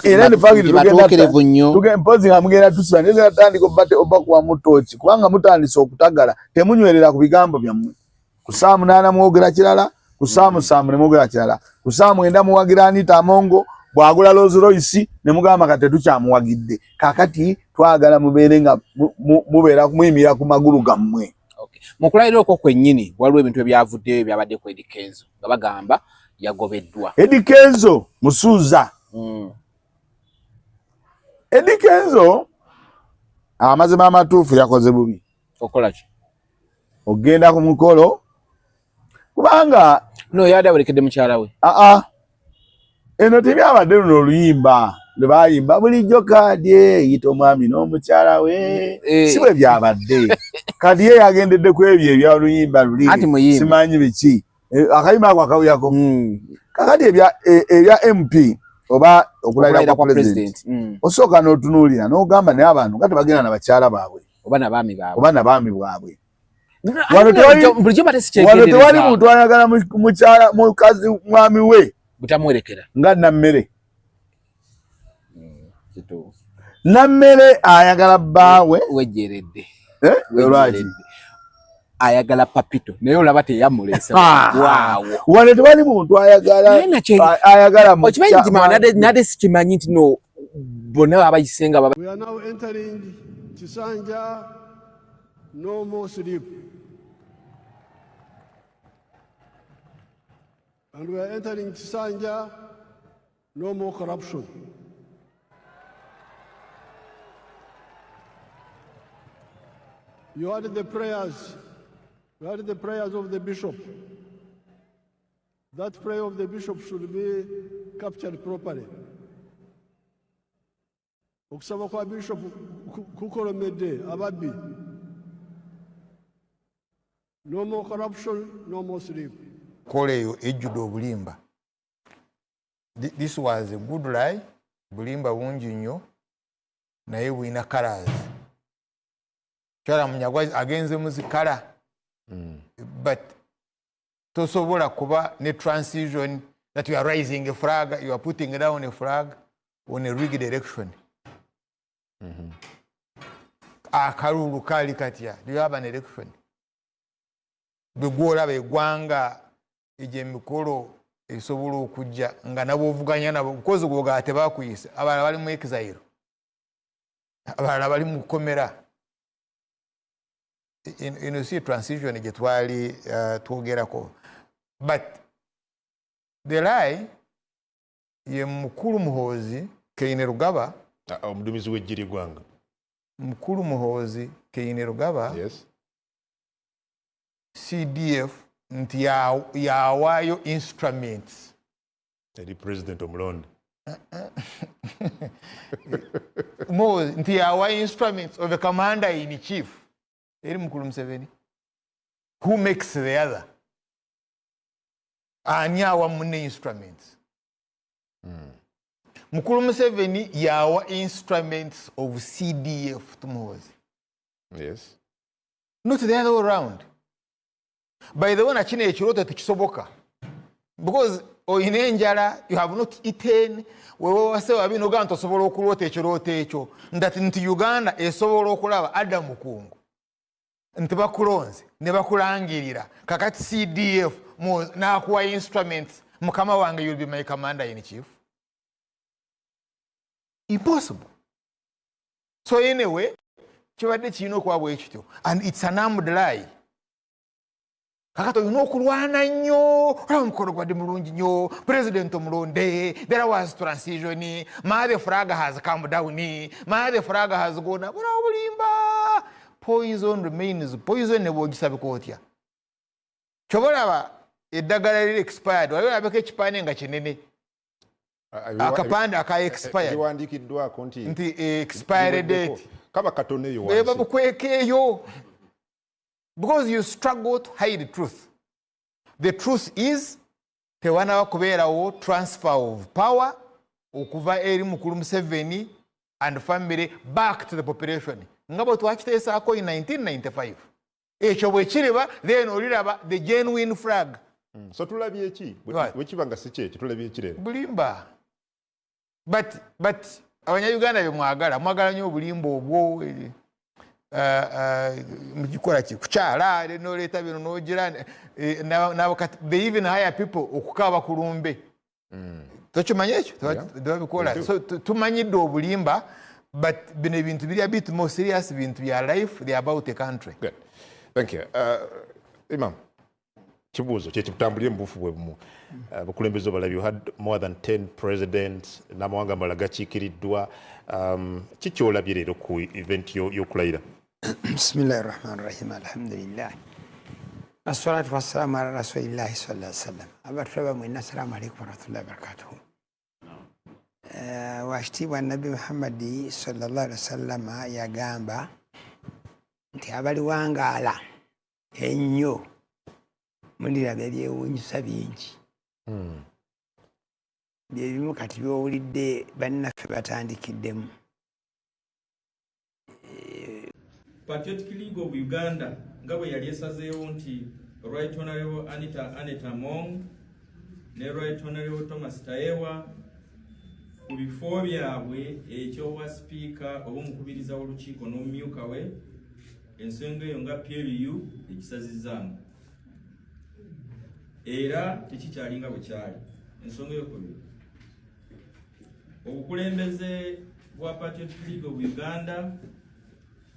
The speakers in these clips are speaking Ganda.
era ne fagiri tugenda mpozi nga mugenda tusula neza tandika obate obakuwa mutochi kubanga mutandise okutagala temunywerera ku bigambo byammwe ku saa 8 mwogera kirala ku saa 7 ne mwogera kirala ku saa 9 muwagira Anita Amongo bwagula Rolls Royce ne mugamba kate tukyamuwagidde kakati twagala mubeere nga mubeera kumuyimira ku magulu gammwe. Mukulayira okwo kwennyini waliwo ebintu ebyavuddeyo ebyabadde ku Eddie Kenzo nga bagamba yagobeddwa. Eddie Kenzo musuuza. Eddie Kenzo amazima amatuufu yakoze bubi. Okola ki? Ogenda ku mukolo kubanga no yada awerekedde mukyala we. Eno tebyabadde luno oluyimba lwe bayimba bulijjo kadye yita omwami n'omukyala we si bwe byabadde kadye yagendedde ku ebyo ebya oluyimba luli simanyi biki akayimba ako akawuyako kakati ebya MP oba okulayira kwa president osooka n'otunuulira n'ogamba naye abantu nga tebagenda na bakyala baabwe oba na baami bwabwe. Wano tewali muntu ayagala mukyala mukazi mwami we butamuwerekera nga nammere. Nammere ayagala bbaawe wejeredde ayagala papito naye olaba teyamulesa. Wano tewali muntu ayagala nade sikimanyi nti no bonna abayisenga baba. We are now entering Kisanja, no more sleep. And we are entering Kisanja, no more corruption. You heard the prayers. You heard the prayers of the bishop. That prayer of the bishop should be captured properly. Okusaba kwa bishop kukolomedde ababbi. No more corruption, no more sleep. Koleyo ejjude obulimba. This was a good lie. Bulimba bungi nnyo naye bwina colors. Kyala Munyagwa agenze muzikala. But tosobola kuba ne transition that you are raising a flag, you are putting down a flag on a rigged election. Akarulu kali katya. Do you have an election? Begwola begwanga ije mikolo esobola okujja nga nabo ovuganya nabo because goga tebakuyise abala bali mu exile abala bali mu komera in see transition gye twali twogerako but the lie ye mukulu muhozi Keine Rugaba omudumizi w'ejjiri gwanga mukulu muhozi Keine Rugaba yes CDF nti yawayo instruments eri president omulonde Mozi nti yawayo instruments of a commander in chief eri mukulu Museveni who makes the other ani awa munne instruments mukulu Museveni yawa instruments of CDF to Mozi yes not the other way around. By the way, na chine ekiroto tekisoboka because oyina enjala you have not eaten wewe wasewa bino ganto sobola okulota ekiroto ekyo nti Uganda esobola okulaba Adam Mukungu nti bakulonze ne bakulangirira kakati CDF na kuwa instruments mukama wange you'll be my commander in chief. Impossible. So anyway kibadde kino kwa bwekityo and it's an armed lie. Kakato yuno kulwana nnyo ramukolo gwa demulungi nnyo president omulonde there was transition ma the flag has come down ma the flag has gone bula bulimba poison remains poison nebo gisabe kotya chobola eddagala liri expired waliwo abeka ekipande nga kinene akapande aka expired biwandikiddwa konti nti expired date kaba katone yo beba bukwekeyo. Because you struggle to hide the truth. The truth is, tewana wakubeerawo transfer of power okuva eri mukulu Museveni and family back to the population. Ngabo twakiteesaako in 1995. Ekyo bwe kiriba then oliraba the genuine flag. So tulabye ki? Bwe kibanga si kye tulabye kireba. Bulimba. but abanyayuganda mwagala nnyo obulimba obwo mukikola ki kukyala noleeta bino nogira they even hire people okukaaba ku lumbe tokimanyi ekyo tebabikola so tumanyidde obulimba but bino ebintu biri a bit more serious bintu bya life they are about a country. Good. Thank you. Imam kibuuzo kyekitambulire mu bufu bwe bumu bukulembeze obalabi you had more than 10 presidents n'amawanga amalala gakiikiriddwa kikyolabye leero ku event y'okulayira? Bismillahir Rahmanir Rahim. Alhamdulillah. Assalatu wassalamu ala rasulillahi sallallahu alaihi wasallam. Abatulaba mwena assalamu alaikum warahmatullahi wabarakatuh. Washitibwa Nabi Muhammad sallallahu alaihi wasallam yagamba nti abali wangaala ennyo muliraga ebyewuunyisa bingi. Byebimu kati byowulidde bannaffe batandikiddemu. Patriotic League of Uganda nga bwe yali esazeewo nti Right Honorable Anita Among ne Right Honorable Thomas Tayewa ku bifo byabwe ekyowa speaker oba omukubiriza w'olukiiko n'omumyuka we ensonga eyo nga PLU ekisazizaamu era tekikyalinga bwe kyali ensonga eyokubiri obukulembeze bwa Patriotic League of Uganda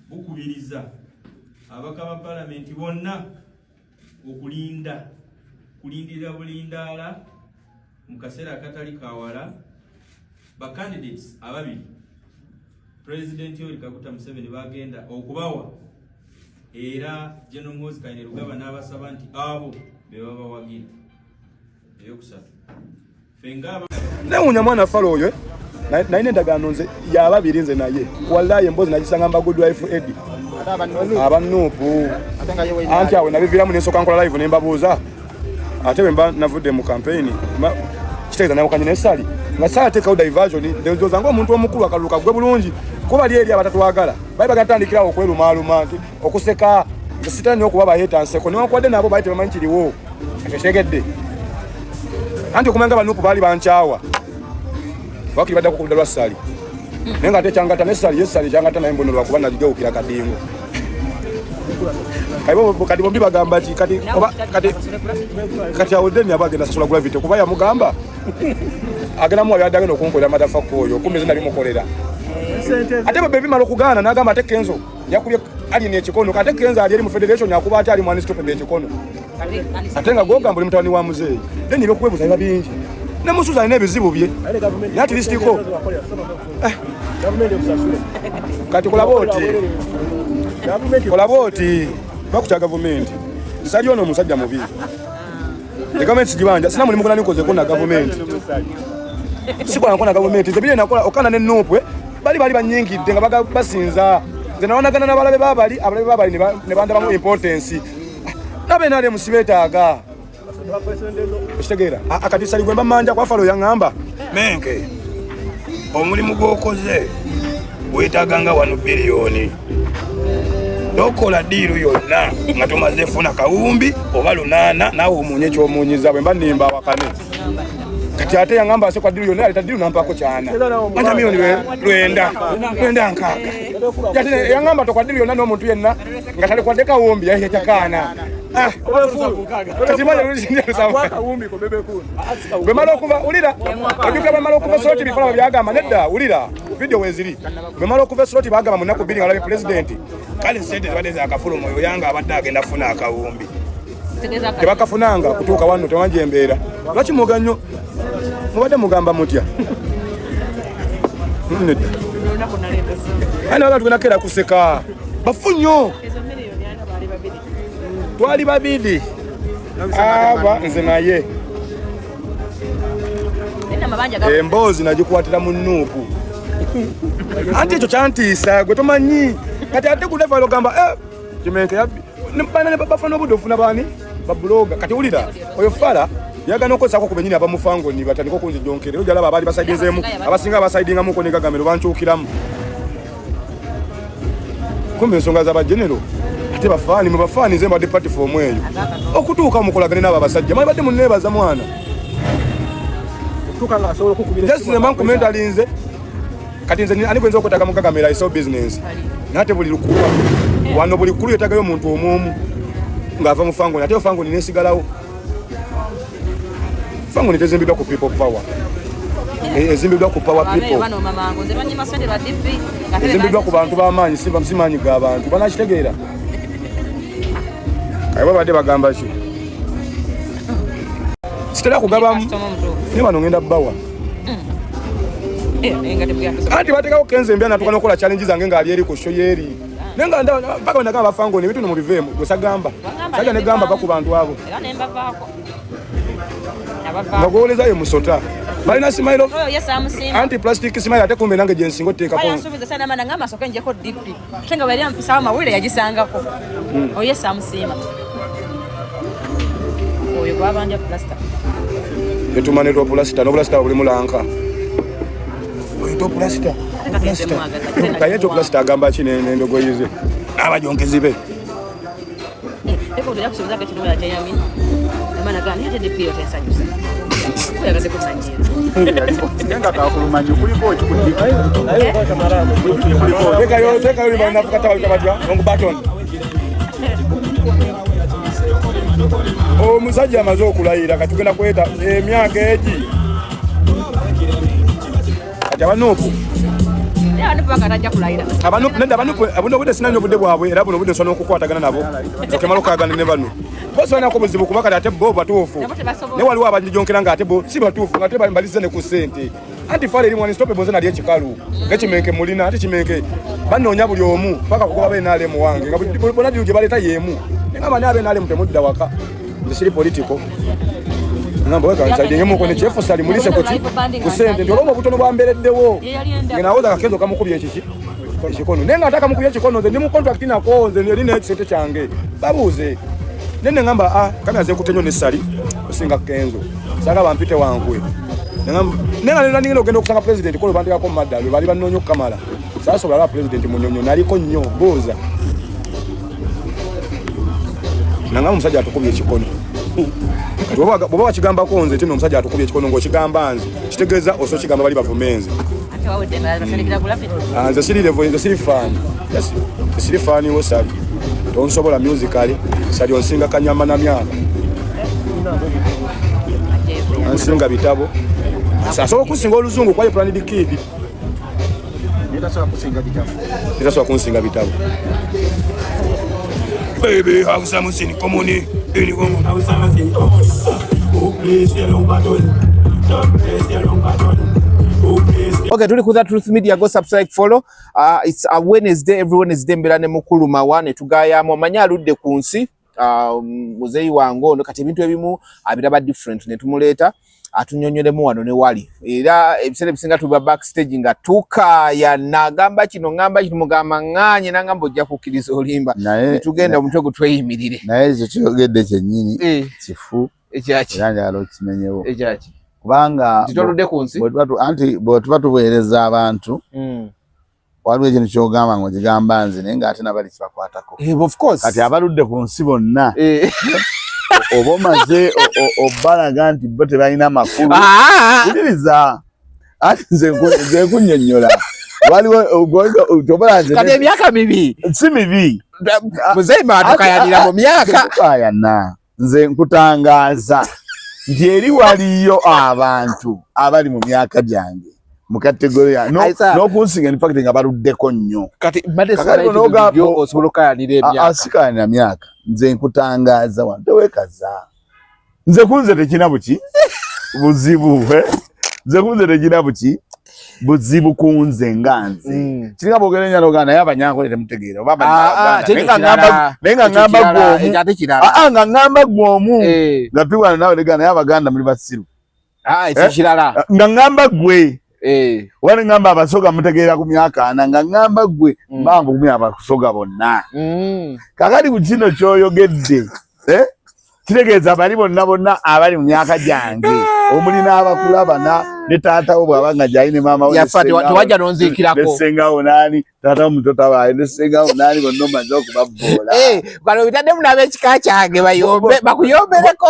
bukubiriza abaka ba parliament bonna kulindira bulindaala mu kaseera akatali kawala ba candidates ababiri President Yoweri Kaguta Museveni bagenda okubawa era General Moses Kainerugaba n'abasaba nti abo be baba wagira eyokusatu fengaba nawunya mwana falo oyo naine endagaano nze yababiri nze naye wallahi embozi nagisanga mba good wife Eddie abanupu anti awe nabiviramu nensoka nkola live nembabuuza ate bwe navudde mu campaign kitegeeza naye okanye nesali nga saa teekawo diversion ndezoza ng'omuntu omukulu akaluka gwe bulungi kuba lyeri abatatwagala bali bagatandikirawo okwerumaaluma nti okuseka nze sitani okuba bayeeta nseko newankwadde nabo baali tebamanyi kiriwo ekyokyegedde anti okumanga banupu baali bankyawa wakiri badde kukudda lwa ssali naye nga ate kyangata nessali yessali kyangata naye mbono lwakuba naligawukira kadingo kati bombi bagamba ti kati awodeni aba agenda sasula gravity kuba yamugamba agenda muwa byadde okunkolera madafaku oyo kumbe ze nabimukolera ate bwe bimala okugaana n'agamba ate Kenzo yakubye alina ekikono ate Kenzo ali mu federation yakuba ate ali mu anistopende ekikono ate nga gogamba oli mutawani wa muzeeyi then ebyokwebuuza biba bingi ne musuza n'ebizibu bye nati listiko kati kola booti bakutya gavumenti sali ono omusajja mubi gavumenti sigibanja sina mulimu gona nikoze kona gavumenti sikola nkona gavumenti zebile nakola okana ne nopwe bali banyingidde nga basinza nze nawanagana n'abalabe babali ne bandabamu importance nabe nale musibetaaga ekitegeera akati sali gwemba manja kwa falo yaŋŋamba menke omulimu gw'okoze wetaaga nga 1 biliyoni tokola diiru yonna nga tomaze funa kawumbi oba 8 naawe omunye ekyomunyiza bwe mba nimba wakane kati ate yaŋŋamba ase kwa diiru yonna aleta diiru nampako kyana anja miliyoni 9 yaŋŋamba tokwa diiru yonna n'omuntu yenna nga talikwadde kawumbi yakyakaana bwemala okuva ulira ojuka bwemala okuva sloti bikola byagamba nedda ulira video weziri bwemala okuva sloti bagamba munaku 2 nga labe president kale sente zibadde zakafulumo oyo yanga abadde agenda afuna akawumbi tebakafunanga kutuuka wano tewanji embeera lwaki muganyo mubadde mugamba mutya nedda ana wala tugenda kera kuseka bafunyo twali babiri aba nze naye emboozi nagikwatira mu nuupu anti ekyo kyantiisa gwe tomanyi kati ate kuneva logamba kimenke bana bafana obudde ofuna baani babuloga kati wulira oyo fala yagana okozako ku benyini abamufangoni batandika okunzijonkere ojalaba abaali basaidinzeemu abasinga abasaidingamuko negagamiro bankyukiramu kumbe ensonga z'abagenero ate bafaani mu bafaani nze mbadde platform eyo okutuuka mukolagane n'abo abasajja mali badde munneebaza mwana tukanga asobola kukubira just the man commentary nze kati nze ani kwenza okutaka mukagamira iso business nate buli lukuwa wano buli kulu yetagayo omuntu omumu ngava mufango nate ofango ninesigalawo fango nitezimbidwa ku people power ezimbidwa ku power people bano mamango nze banyi masende ba DP ezimbidwa ku bantu b'amaanyi simba msimanyi ga bantu banakitegeera kaiwa bade bagamba ki sitera kugaba ne bano ngenda bawa ati batekawo kenze mbya natuka nokola challenge zange nga alyeri ku show yeri nenga nda paka ndaka bafango ne bitu no mulivemu gusagamba saja ne gamba baku bantu abo era nemba vako bagoleza yo musota balina smile oyo yes amusima anti plastic smile ate kumbe nange jensi ngoteka ko yansubiza sana mana ngama soka nje ko DP tenga bali ampisa mawile yagisangako oyo yes amusima oyo kwabanja plaster etumane to plaster no plaster buli mulanka to plaster kaya to plaster agamba chine ndogo yize abajonkezi be eko ndio kusubiza kati ndio ya Yamini maana gani hata DP yote nsanyusa yagaze kusanjira ngenga kakulumanyi kuliko ekikudika teka yo bana nakukata wakabatya ngo baton omusajja amaze okulayira kati tugenda kweta emyaka egi kati abanopu abano bude sinanyo bude bwabwe era buno bude sona okukwatagana nabo okemalo kagana ne bano bosona ko buzibu kuba kati ate bo batuufu ne waliwo abanjonkera nga ate bo si batuufu nga ate balize ne ku sente anti fale eri mwani stope bozena ali ekikalu ekimenke mulina ate kimenke banoonya buli omu paka kugoba be nale mu wange nga bona dije baleta yemu ngaba nabe nale mutemudda waka ndisiri political ngamba weka nsaide nyemo ko ne chef sali mulise ko ku sente ndolomo butono bwambereddewo ngina oza kakezo kamukubye ekiki ekikono nenga ataka mukubye ekikono nze ndi mu contract na ko nze ndi ne sente change babuze nene ngamba kana ze kutenyo ne sali osinga kenzo saka bampite wankwe nenga ningino ogenda okusanga president ko bandika ko madalo bali banonyo kamala sasa bala president munyonyo naliko nnyo boza nanga musajja atukubye ekikono boba wakigamba ko nze tino omusajja atukubye ekikono ng'okigamba nze kitegeeza oso kigamba bali bavumenze nze siri faani siri faani wo sali tonsobola musically sali onsinga kanyama na myaka ansinga bitabo asobola okusinga oluzungu kwaye Planet Kid nitasobola kunsinga bitabo baby have something in common anyone have something in common please the long button don't press the long button. Okay, tuli ku The Truth Media, go subscribe, follow. It's a Wednesday, every Wednesday mbelane mukulu mawane tugaya mu manya aludde ku nsi muzeyi wango kati ebintu ebimu abiraba different ne tumuleta atunyonyolemu wano ne wali era ebisere bisinga tuba backstage nga tukaya nagamba kino ngamba kino mugamba nganye nangamba ojja kukiriza olimba tugenda omutwe gutweyimirire naye ekyo kyogedde kyennyini kifu ekyaki era njagala okimenyewo ekyaki kubanga titoludde ku nsi anti bwetuba tuweereza abantu waliwo ekintu kyogamba ng'okigamba nze naye ng'ate nabali kibakwatako of course kati abaludde ku nsi bonna oba omaze obbalaga nti bo tebalina makulu uliriza ati nze nkunnyonnyola waliwo tobola nze kati emyaka mibi si mibi muzeyi matukayanira mu myaka tukayana nze nkutangaaza nti eri waliyo abantu abali mu myaka gyange mu kategoria n'okunsinga in fact nga baluddeko nnyo kati osobola okayanira emyaka asikayanira myaka nze nkutangaaza wano tewekaza nze kunze tekina buki buzibu nze kunze tekina buki buzibu kunze nga nze kiringa bwogera ennyana oganda naye abanyankole temutegeera oba nga ngamba gwe omu nga piwana nawe negana naye abaganda muli basiru ekirala nga ngamba gwe wali ngamba abasoga mutegeera ku myaka ana nga ngamba gwe mbangu kumi abasoga bonna kakati ku kino kyoyogedde kitegeeza bali bonna abali mu myaka gyange omuli n'abakulabana ne taata wo bw'aba nga gyali ne maama we tewajja nonziikirako ne ssengawo naani taata wo mutota waaye ne ssengawo naani bonna omaze okubavvoola bano bitaddemu n'ab'ekika kyange bakuyombereko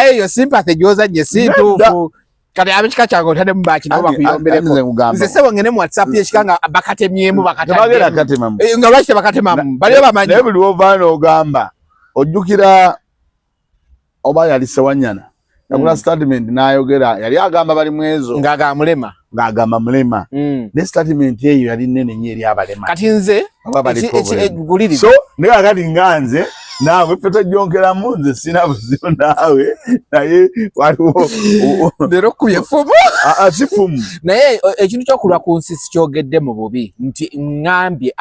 eyo sympathy gy'ozajja si ntuufu kati ab'ekika kyange otaddemu baki nabo bakuyombereko nze sebo ngene mu whatsapp y'ekika nga bakatemyemu nga lwaki tebakatemamu baliyo bamanyi naye buli wovaana ogamba ojjukira oba yali Sewanyana yakula statement n'ayogera yali agamba bali mwezo ng'agamba mulema ne statement eyo yali nnene nnyo eri abalema kati nze so naye akati nga nze naawe ffe tojjonkeramu nze sina buzibu naawe naye waliwo leero kkubye effumu si ffumu naye ekintu kyokulwa ku nsi sikyogedde mu bubi nti ŋŋambye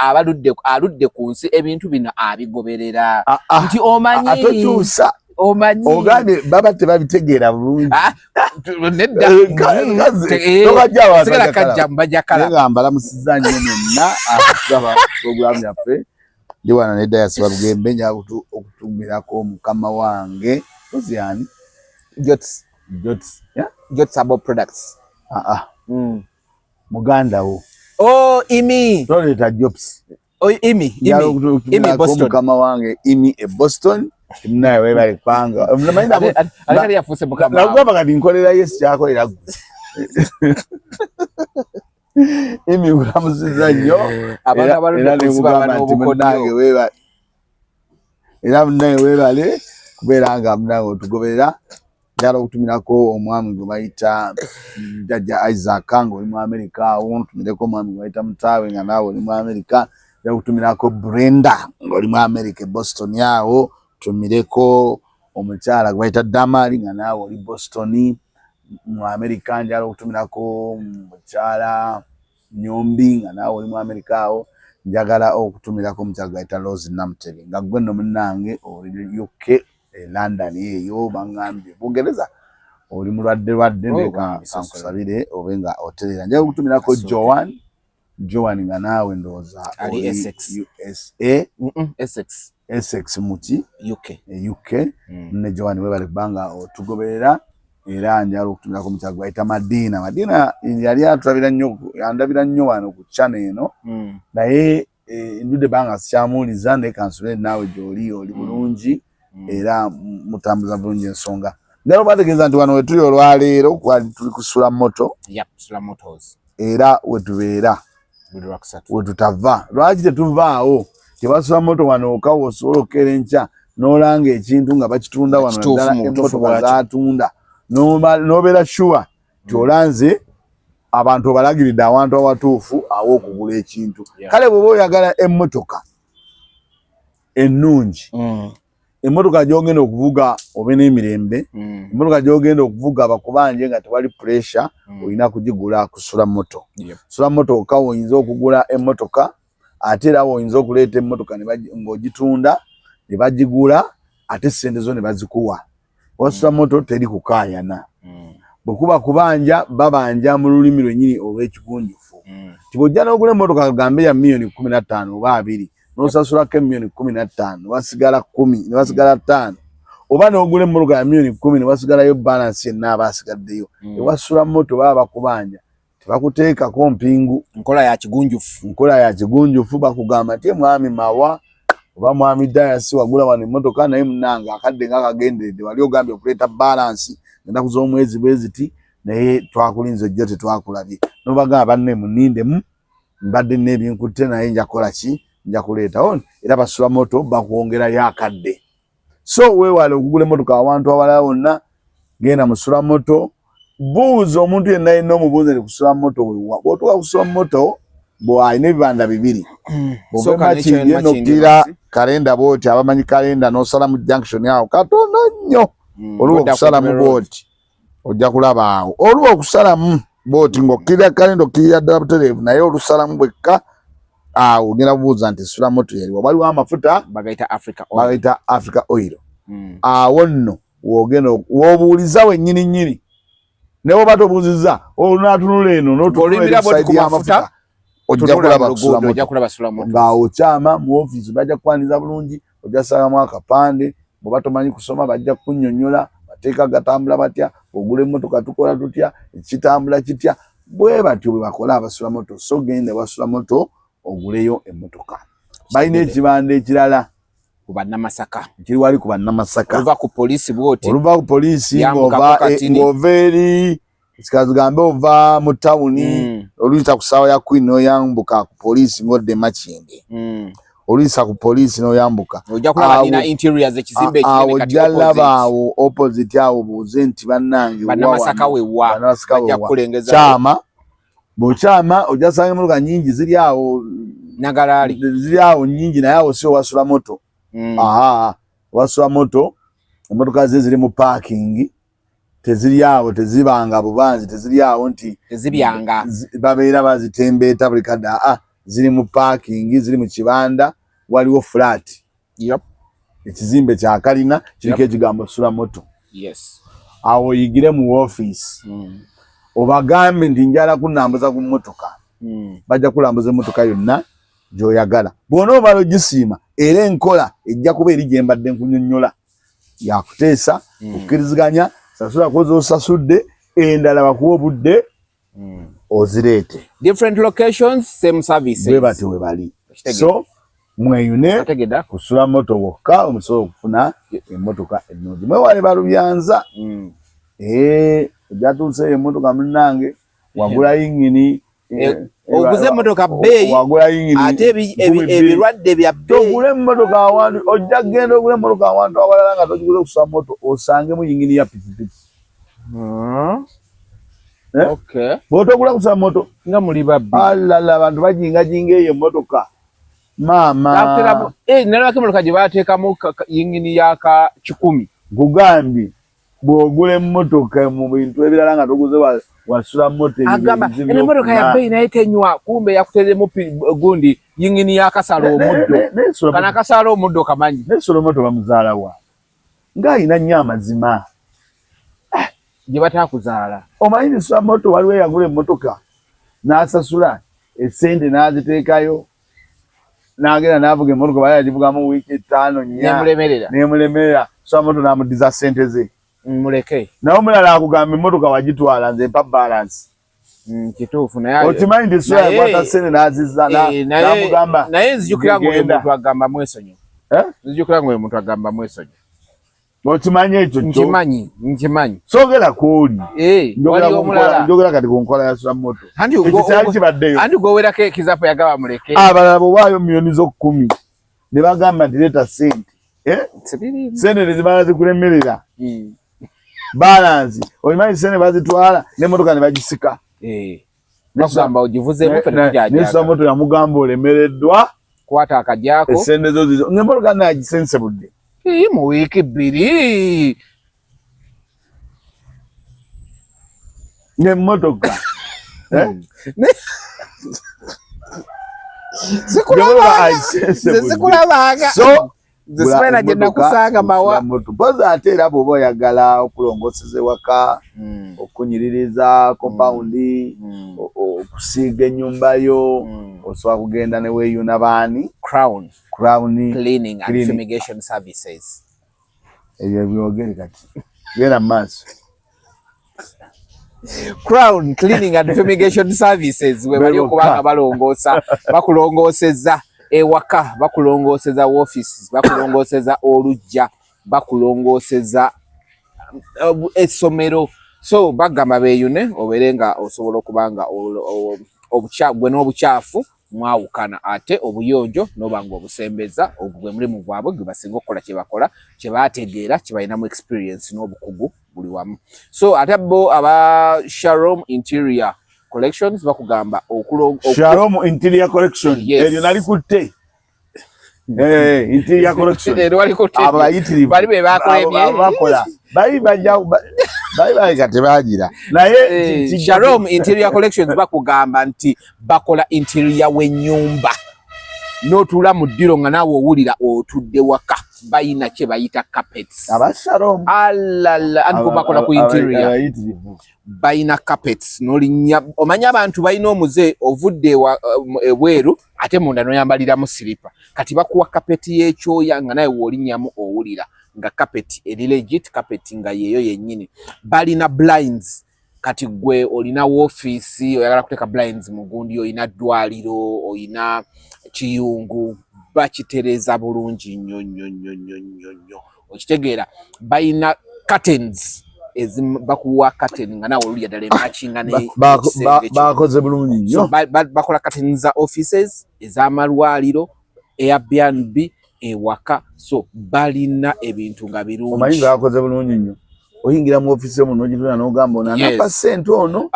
aludde ku nsi ebintu bino abigoberera nti omanyi atokyusa omanyi ogambye baba tebabitegeera bulungi nedda sigala kajja mubajakala nga mbalamusiza nnyo mwenna akusaba programu yaffe ndi wana ne Diaspora Lugembe nja okutumirako mukama wange oziani Jots Abo Products muganda wo Imi toleta Jobs Imi Boston mukama wange Imi e Boston naye webale kwanga alikali yafuse mukama nagamba kati nkolera Yesu kyakolera Imi ulamusiza nnyo abantu abaludde munange webale era munange webale kubeera nga munange otugoberera njala okutumirako omwami gwe bayita Jjajja Isaac nga oli mu Amerika awo ntumireko omwami gwe bayita Mutaawe nga naawe oli mu Amerika njala okutumirako Brenda nga oli mu Amerika e Boston awo tumireko omukyala gwe bayita Damali nga naawe oli Boston mu Amerika njala okutumirako mukyala Nyombi nga naawe oli mu Amerika awo njagala okutumirako omukyala gwe bayita Rose Namutebe nga gwe nno munnange oli UK London eyo bangambye Bungereza oli mulwadde ndeka kankusabire obe nga oterera njagala okutumirako Joan nga naawe ndowooza ali USA Essex muki UK ne Joan webale kubanga otugoberera era njala okutumirako omukyala gwe bayita Madina yali atulabira nnyo yandabira nnyo wano ku channel eno naye ndudde banga sikyamuwuliza naye kansubire naawe gy'oli oli bulungi era mutambuza bulungi ensonga njala obategeeza nti wano wetuli olwaleero tuli kusula moto era wetubeera wetutava lwaki tetuvaawo tebasula moto wano okawo osobola okukeera enkya n'olanga ekintu nga bakitunda wano naddala emmotoka zatunda n'obeera sure kyolanze abantu obalagiridde awantu awatuufu awo okugula ekintu kale bw'oba oyagala emmotoka ennungi emmotoka gy'ogenda okuvuga obe n'emirembe emmotoka gy'ogenda okuvuga abakubanje nga tewali pressure olina kugigula kusula moto sula moto okawo oyinza okugula emmotoka ate era oyinza okuleeta emmotoka ng'ogitunda ne bagigula ate sente zo ne bazikuwa wasula moto teri kukaayana bwekuba kubanja babanja mu lulimi lwennyini olw'ekigunjufu tibwojja n'ogula emmotoka gambe ya million 15 oba 2 n'osasulako million 15 wasigala 10 ne wasigala 5 oba n'ogula emmotoka ya million 10 ne wasigalayo balance yenna aba asigaddeyo ewasula moto baba bakubanja tebakuteekako mpingu nkola ya kigunjufu bakugamba ti mwami mawa oba mwami Dayasi wagula wano emmotoka naye munanga akadde nga kagenderedde wali ogambye okuleeta balance ennaku z'omwezi bweziti naye twakulinze jjo tetwakulabye nobagamba banne munindemu mbadde n'ebinkutte naye njakola ki nja kuleeta era basula moto bakwongerayo akadde so weewale okugula emmotoka awantu awalala wonna genda musula moto buuza omuntu yenna yenna omubuuze nti kusula moto bw'otuuka kusula moto bw'alina ebibanda bibiri bw'obemakirye nokkira kalenda bwoti abamanyi kalenda n'osala mu junction awo katono nnyo oluwa okusalamu bwoti ojja kulaba awo oluwa okusalamu bwoti ng'okkirira kalenda okkirira ddala butereevu naye olusalamu bwekka awo ogenda buuza nti sula moto yaliwa waliwo amafuta bagayita Africa oil awo nno w'obuuliza wennyini nnyini ne bw'oba tobuuzizza olunaatunula eno n'otunuulira saidi y'amafuta ojja kulaba sula moto ng'awo kyama mu ofiisi bajja kukwaniza bulungi ojasalamu akapande bwe batomanyi kusoma bajja kunnyonnyola bateeka gatambula batya ogula emmotoka tukola tutya ekitambula kitya bwe batyo bwe bakola abasula moto so genda wasula moto oguleyo emmotoka balina ekibanda ekirala ku bannamasaka kiri wali ku bannamasaka oluva ku poliisi bwoti oluva ku poliisi ng'ova eri kikazigambe ova mu tawuni oluyita ku ssaawa ya Queen n'oyambuka ku poliisi ng'odde Makinde oluyisa ku poliisi n'oyambuka ojja kulaba nina interiors ekizimbe ekinene kati ojjalaba awo opposite awo buuze nti bannange bannamasaka wewa bajja kukulengeza kyama bw'okyama ojja sanga emmotoka nyingi ziri awo Nagalaali ziri awo nyingi naye awo si wasula moto wasula moto emmotoka ze ziri mu parking teziri awo tezibanga bubanzi teziri awo nti tezibyanga babeera bazitembeeta buli kadde ziri mu parking ziri mu kibanda waliwo flat ekizimbe kya kalina kiriko ekigambo sula moto awo oyigire mu office obagambe nti njala kunambuza ku mmotoka bajja kulambuza emmotoka yonna gy'oyagala bw'ona obala ogisiima era enkola ejja kuba eri gye mbadde nkunyonnyola yakuteesa okkiriziganya sasula koza osasudde endala bakuwa obudde ozireete different locations same services bwe bati we bali so mweyune kusula moto wokka omusobola okufuna emmotoka ennungi mwewale balubyanza ejatuuseeyo emmotoka munnange wagula yingini oguze emmotoka bbeeyi ate ebirwadde bya bbeeyi togule emmotoka awantu ojja kgenda ogula emmotoka awantu awalala nga togiguze kusula moto osangemu yingini ya pikipiki bw'otogula kusula moto nga muli babbi alala abantu bajingajinga eyo emmotoka maama nalabako emmotoka gye baateekamu yingini yaka 10 gugambye bw'ogula emmotoka mu bintu ebirala nga toguze wasula moto agamba emmotoka ya bbeeyi naye tenywa kumbe yakuteremu gundi yingini yakasala omuddo kana kasala omuddo kamanyi nesula moto bamuzaala wa ng'ayina nnyo amazima gye bataakuzaala omanyi nisula moto waliwo eyagula emmotoka n'asasula essente n'aziteekayo n'agenda n'avuga emmotoka bali yagivugamu wiiki 5 nemulemerera sula moto n'amuddiza ssente ze muleke naye omulala akugamba emmotoka wagitwala nze mpa balance kituufu naye okimanyi nti sula yakwata ssente n'azizza n'amugamba naye nzijukira ng'oyo muntu agamba mwesonyo nzijukira ng'oyo muntu agamba mwesonyo okimanyi ekyo nkimanyi soogera kwoli waliwo omulala njogera kati ku nkola ya sula moto ekikyali kibaddeyo andi gwowerako ekizapo yagaba muleke abalala bwewaayo miliyoni zo 10 ne bagamba nti leeta ssente sente tezibala zikulemerera balance oyimanyi sente bazitwala n'emmotoka ne bagisika nakugamba ogivuzeemu nesula moto yamugamba olemereddwa kwata akagyako esente zo zizo ng'emmotoka nagisensebudde mu wiiki 2 n'emmotoka zikulabanga zisimaina gye nakusanga mawa poza ate era bw'oba oyagala okulongoseza ewaka okunyiririza kompawundi okusiiga ennyumba yo osobola kugenda ne weeyuna baani Crown cleaning and fumigation services ebyo byogere kati genda mu maaso Crown cleaning and fumigation services we bali okubanga balongoosa bakulongooseza ewaka bakulongooseza offices bakulongooseza olujja bakulongooseza essomero so bagamba beeyune obeere nga osobola okubanga gwe n'obukyafu mwawukana ate obuyonjo noba nga obusembeza ogwo gwe mulimu gwabwe gwe basinga okukola kye bakola kye baategeera kye balinamu experience n'obukugu buli wamu so ate bo aba Shalom Interior Collections bakugamba Shalom Interior Collection eryo nalikutte Interior Collection abayitirivu bali be bakola bali bajja bali kati bagira naye Shalom Interior Collections bakugamba nti bakola interior w'ennyumba n'otuula mu ddiro nga naawe owulira otudde waka bayina kye bayita carpets abashalom alala anko bakola ku interior bayina carpets nolinya omanya abantu bayina omuze ovudde ebweru ate munda noyambalira mu silipa kati bakuwa carpet y'ekyoya nga naye wolinyamu owulira nga carpet eri legit carpet nga yeyo yennyini balina blinds kati gwe olina office oyagala kuteka blinds mu gundi oyina ddwaliro oyina kiyungu bakitereza bulungi nnyo okitegeera bayina curtains bakuwa curtain nga nawe olulya ddala emakinga ne bakoze bulungi nnyo bakola curtains za offices ez'amalwaliro Airbnb ewaka so balina ebintu nga birungi omanyi nga bakoze bulungi nnyo oyingira mu office yo muno gituna n'ogamba ona napa sente ono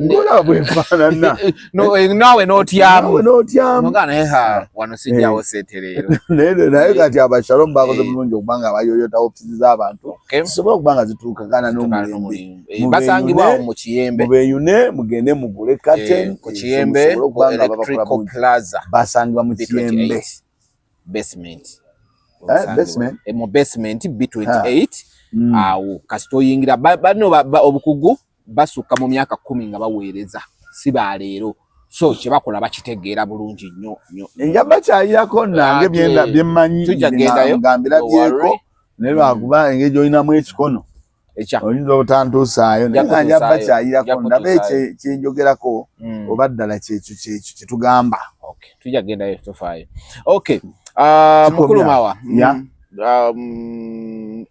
ngola bwefaanana nawe n'otyamu nogana wano sijjawo sente leero naye kati abashalom bakoze bulungi okuba nga bayoyota office z'abantu zisobola okuba nga zituukagana n'omulembe basangibwawo mu Kiyembe mubeyune mugende mugule curtain ku Kiyembe ku Electrical Plaza basangibwa mu Kiyembe basement mu basement B28 awo kasito oyingira bano obukugu basuka mu myaka 10 nga baweereza si ba leero so kye bakola bakitegeera bulungi nnyo enjaba kyayirako nange byemmanyi ngambira byeko naye lwakuba engeri gyolinamu ekikono oyinza obutantuusaayo naye njaba kyayirako ndabe kyenjogerako oba ddala kyekyo kyetugamba tujja gendayo tofaayo mukulumawa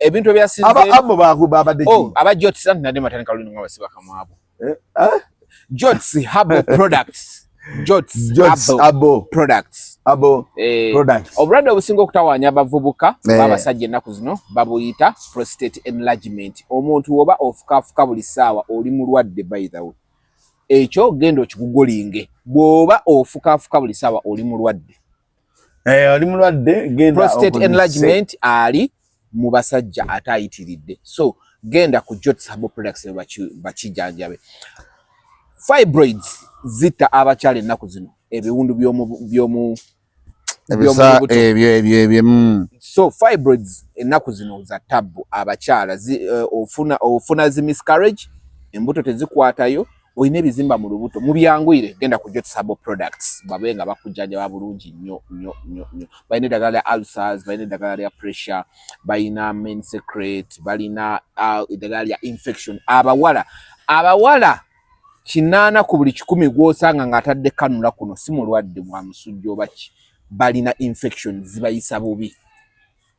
ebintu ebyasinze abo babadde aba Jots nande matandika lulunga abasiba kamwabo Jots Herbal Products Jots Herbal Products obranda obusinga okutawaanya abavubuka babasajja ennaku zino babuyita prostate enlargement omuntu oba ofukafuka buli ssaawa oli mulwadde by the way ekyo genda okigugolinge bw'oba ofukafuka buli ssaawa oli mulwadde oli mulwadde genda prostate enlargement ali mu basajja atayitiridde so genda ku Jots Herbal Products bakijanjabe fibroids zita abakyala ennaku zino ebiwundu byomu so fibroids ennaku zino za tabu abakyala ofuna zi miscarriage embuto tezikwatayo oyina ebizimba mu lubuto mubyangwire genda ku Jots Herbal Products babe nga bakujjanja bulungi nnyo balina eddagala lya ulcers balina eddagala lya pressure balina main secret balina eddagala lya infection abawala 8 ku buli 100 gw'osanga ng'atadde kanula kuno si mulwadde mwa musujja oba ki balina infections zibayisa bubi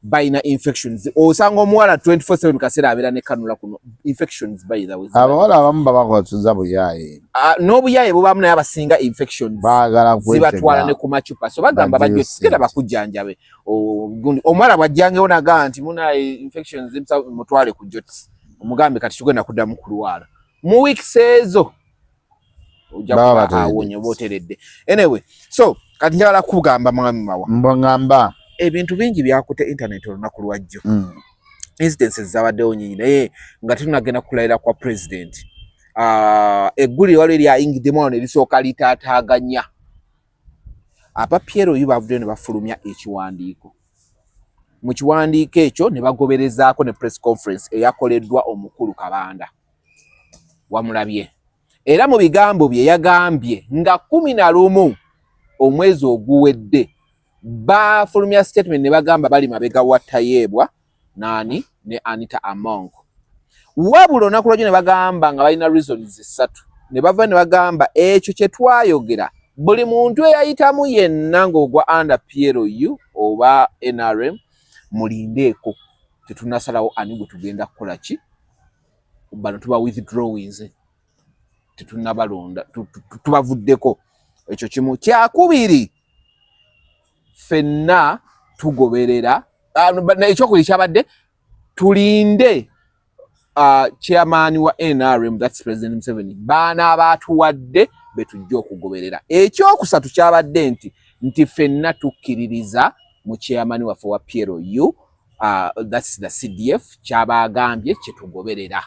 balina infections osanga omuwala 24/7 kaseera abeera ne kanula kuno infections by the way abawala abamu babakwatuza buyaye n'obuyaye bubamu naye abasinga infections zibatwala ne ku macupa so bagamba bajjo sikera bakujjanjabe omuwala bwajjangewo nagaa nti munaye infections mutwale ku Jots omugambe kati tugenda kuddamu kulwala mu weeks ezo ojja kuba awonye boteredde anyway so kati njagala kugamba mwami mawa mbangamba ebintu bingi byakutte internet olunaku lwajjo instances zabaddewo nyingi naye nga tunagenda kulayira kwa president eggulire waliwo erya ingidemu ne lisooka litaataaganya aba Pierre bavuddeyo ne bafulumya ekiwandiiko mu kiwandiiko ekyo ne bagoberezaako ne press conference eyakoleddwa omukulu Kabanda wamulabye era mu bigambo bye yagambye nga 11 omwezi oguwedde bafulumya statement ne bagamba bali mabega wa Tayeebwa nani ne Anita Among wabula olunaku lwajjo ne bagamba nga balina reasons 3 ne bava ne bagamba ekyo kye twayogera buli muntu eyayitamu yenna ng'ogwa under PLU oba NRM mulindeeko tetunasalawo ani gwe tugenda kukola ki bano tuba withdrawings tetunabalonda tubavuddeko ekyo kimu kyakubiri fenna tugoberera ekyokuli kyabadde tulinde chairman wa NRM that's President Museveni baana abatuwadde betujja okugoberera ekyokusatu kyabadde nti fenna tukkiririza mu chairman waffe wa PLU that's the CDF kyabagambye kyetugoberera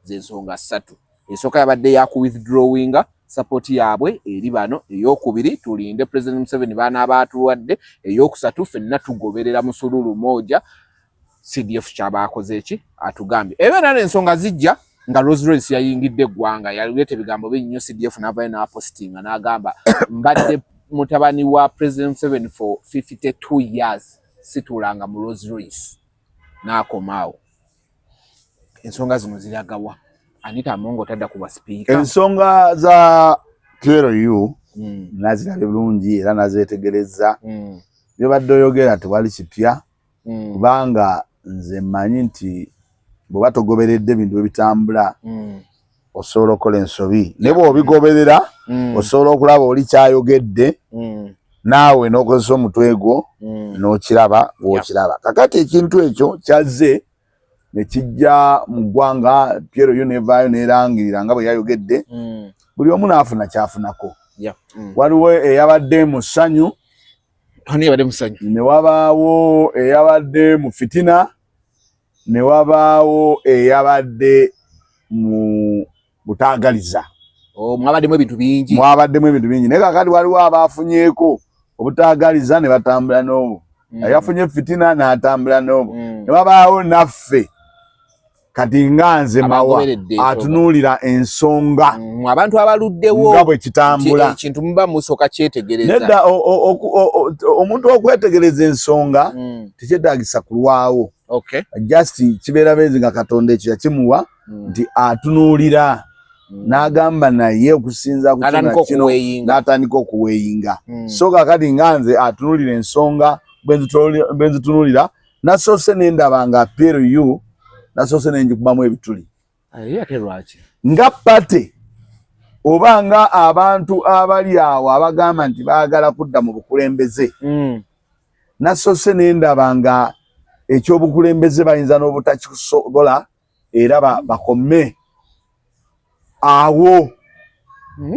zensonga 3 esooka yabadde ya ku withdrawinga support yaabwe eri bano. Eyokubiri tulinde President Museveni baana abaatuwadde. Eyokusatu ffenna tugoberera musululu moja. CDF kyabakoze eki atugambye. Era n'ensonga zijja nga Rolls Royce yayingidde eggwanga yalete bigambo binnyo CDF n'avayo n'apostinga n'agamba mbadde mutabani wa President Museveni for 52 years situlanga mu Rolls Royce n'akomaawo. Ensonga zino ziragawa. Anita Amongo tadda kuba speaker. Ensonga za PRU nazirabye bulungi era nazetegereza. Byo badde oyogera tewali kipya. Kubanga nze mmanyi nti bwe batogoberedde ebintu ebitambula osobola okola ensobi. Ne bw'obigoberera osobola okulaba oli kyayogedde naawe n'okozesa omutwe gwo n'okiraba bw'okiraba. Kakati ekintu ekyo kyazze ne kijja mu ggwanga PRU nevaayo n'erangirira nga bwe yayogedde buli omu n'afuna kyafunako. Waliwo eyabadde mu ssanyu ne wabaawo eyabadde mu fitina ne wabaawo eyabadde mu butaagaliza. Mwabaddemu ebintu bingi. Naye kakati waliwo abaafunyeeko obutaagaliza ne batambula n'obwo. Yafunye fitina n'atambula n'obwo. Ne wabaawo naffe kati nga nze mawa atunuulira ensonga abantu abaluddewo nga bwe kitambula. Ekintu muba musooka kyetegereza. Nedda omuntu okwetegereza ensonga tekyetaagisa kulwawo. Just kibeera bezi nga Katonda ekyo yakimuwa nti atunuulira n'agamba naye okusinza ku kino n'atandika okuweeyinga. So kakati nga nze atunuulira ensonga bwe nzitunuulira nasoose n'endaba nga PRU nasoose n'enjikubamu ebituli. Nga pate oba nga abantu abali awo abagamba nti baagala kudda mu bukulembeze. Nasoose n'endaba nga ekyobukulembeze bayinza n'obutakisobola era bakome awo.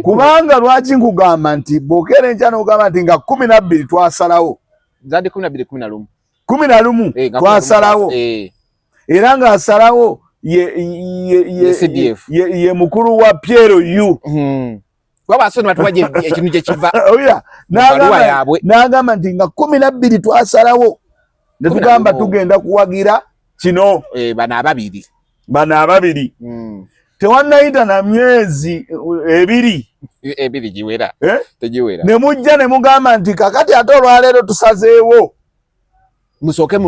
Kubanga lwaki nkugamba nti bw'okeera enkya n'ogamba nti nga 12 twasalawo. Zadi 12 11 twasalawo. Era nga asalawo ye mukuru wa PRU. Wabasoni batuwaje ekintu kye kiva. N'agamba nti nga 12 twasalawo. Ne tugamba tugenda kuwagira kino. Bana ababiri. Tewannayita na myezi ebiri giwera. Tegiwera. Ne mujja ne mugamba nti kakati ate olwaleero tusazeewo. Musooke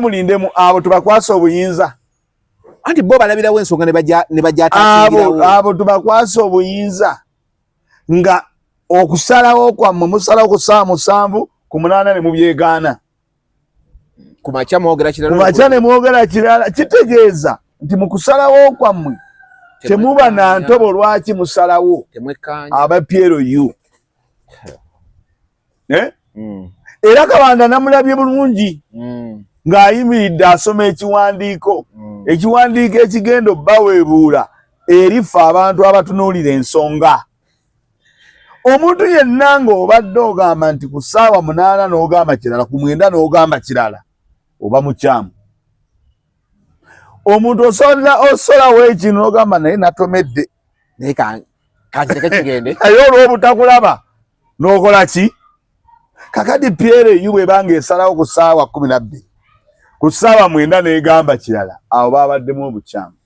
mulindemu abo tubakwasa obuyinza. Anti bo balabirawo ensonga ne bajja atakirawo. Abo tubakwasa obuyinza nga okusalawo kwammwe musalawo ku ssaawa 7 ku 8 ne mubyegaana. Kumacha ne mwogera kirala kitegeeza nti mu kusalawo kwammwe temuba na ntobo lwaki musalawo aba PRU. Era Kabanda namulabye bulungi ng'ayimiridde asoma ekiwandiiko ekigenda obbaweebuula erifa abantu abatunuulira ensonga. Omuntu yenna ng'obadde ogamba nti ku ssaawa 8 n'ogamba kirala ku 9 n'ogamba kirala oba mukyamu. Omuntu osolawo ekintu n'ogamba naye natomedde naye kanzireke kigende aye olw'obutakulaba n'okola ki? Kakati PRU bw'ebanga esalawo ku ssaawa 12 ku ssaawa 9 n'egamba kirala awo babaddemu obukyamu.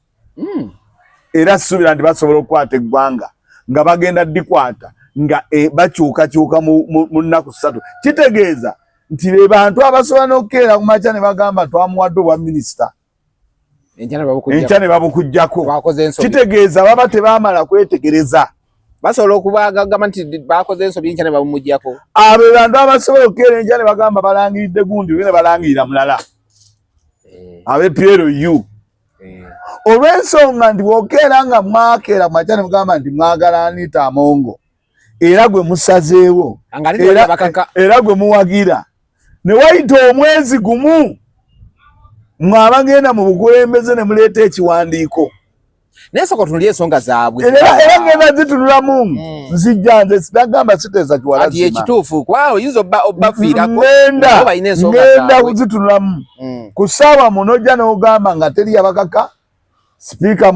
Era ssuubira nti basobola okukwata eggwanga nga bagenda ddikwata nga bakyukakyuka mu nnaku 3. Kitegeeza nti be bantu abasobola n'okukeera ku makya ne bagamba twamuwadde obwa minisita enkya ne babukujjako. Kitegeeza baba tebaamala kwetegereza. Basobola okubagamba nti bakoze ensobi enkya ne babumugyako. Abo bantu abasobola okukeera enkya ne bagamba balangiridde gundi ne balangirira mulala. Abe PRU. Olw'ensonga nti bw'okeera nga mwakeera ku makya ne mugamba nti mwagala Anita Amongo era gwe musazeewo era gwe muwagira ne wayita omwezi gumu mwabagenda mu bukulembeze ne muleeta ekiwandiiko. Nesoko tunulie ensonga zaabwe. Era ngenda zitunulamu nzijja nze sitagamba siteesa kiwala ati ekituufu kwao yinza obbafiirako ngenda kuzitunulamu. Ku ssaawa munojja n'ogamba nga teri yabakaka sipiika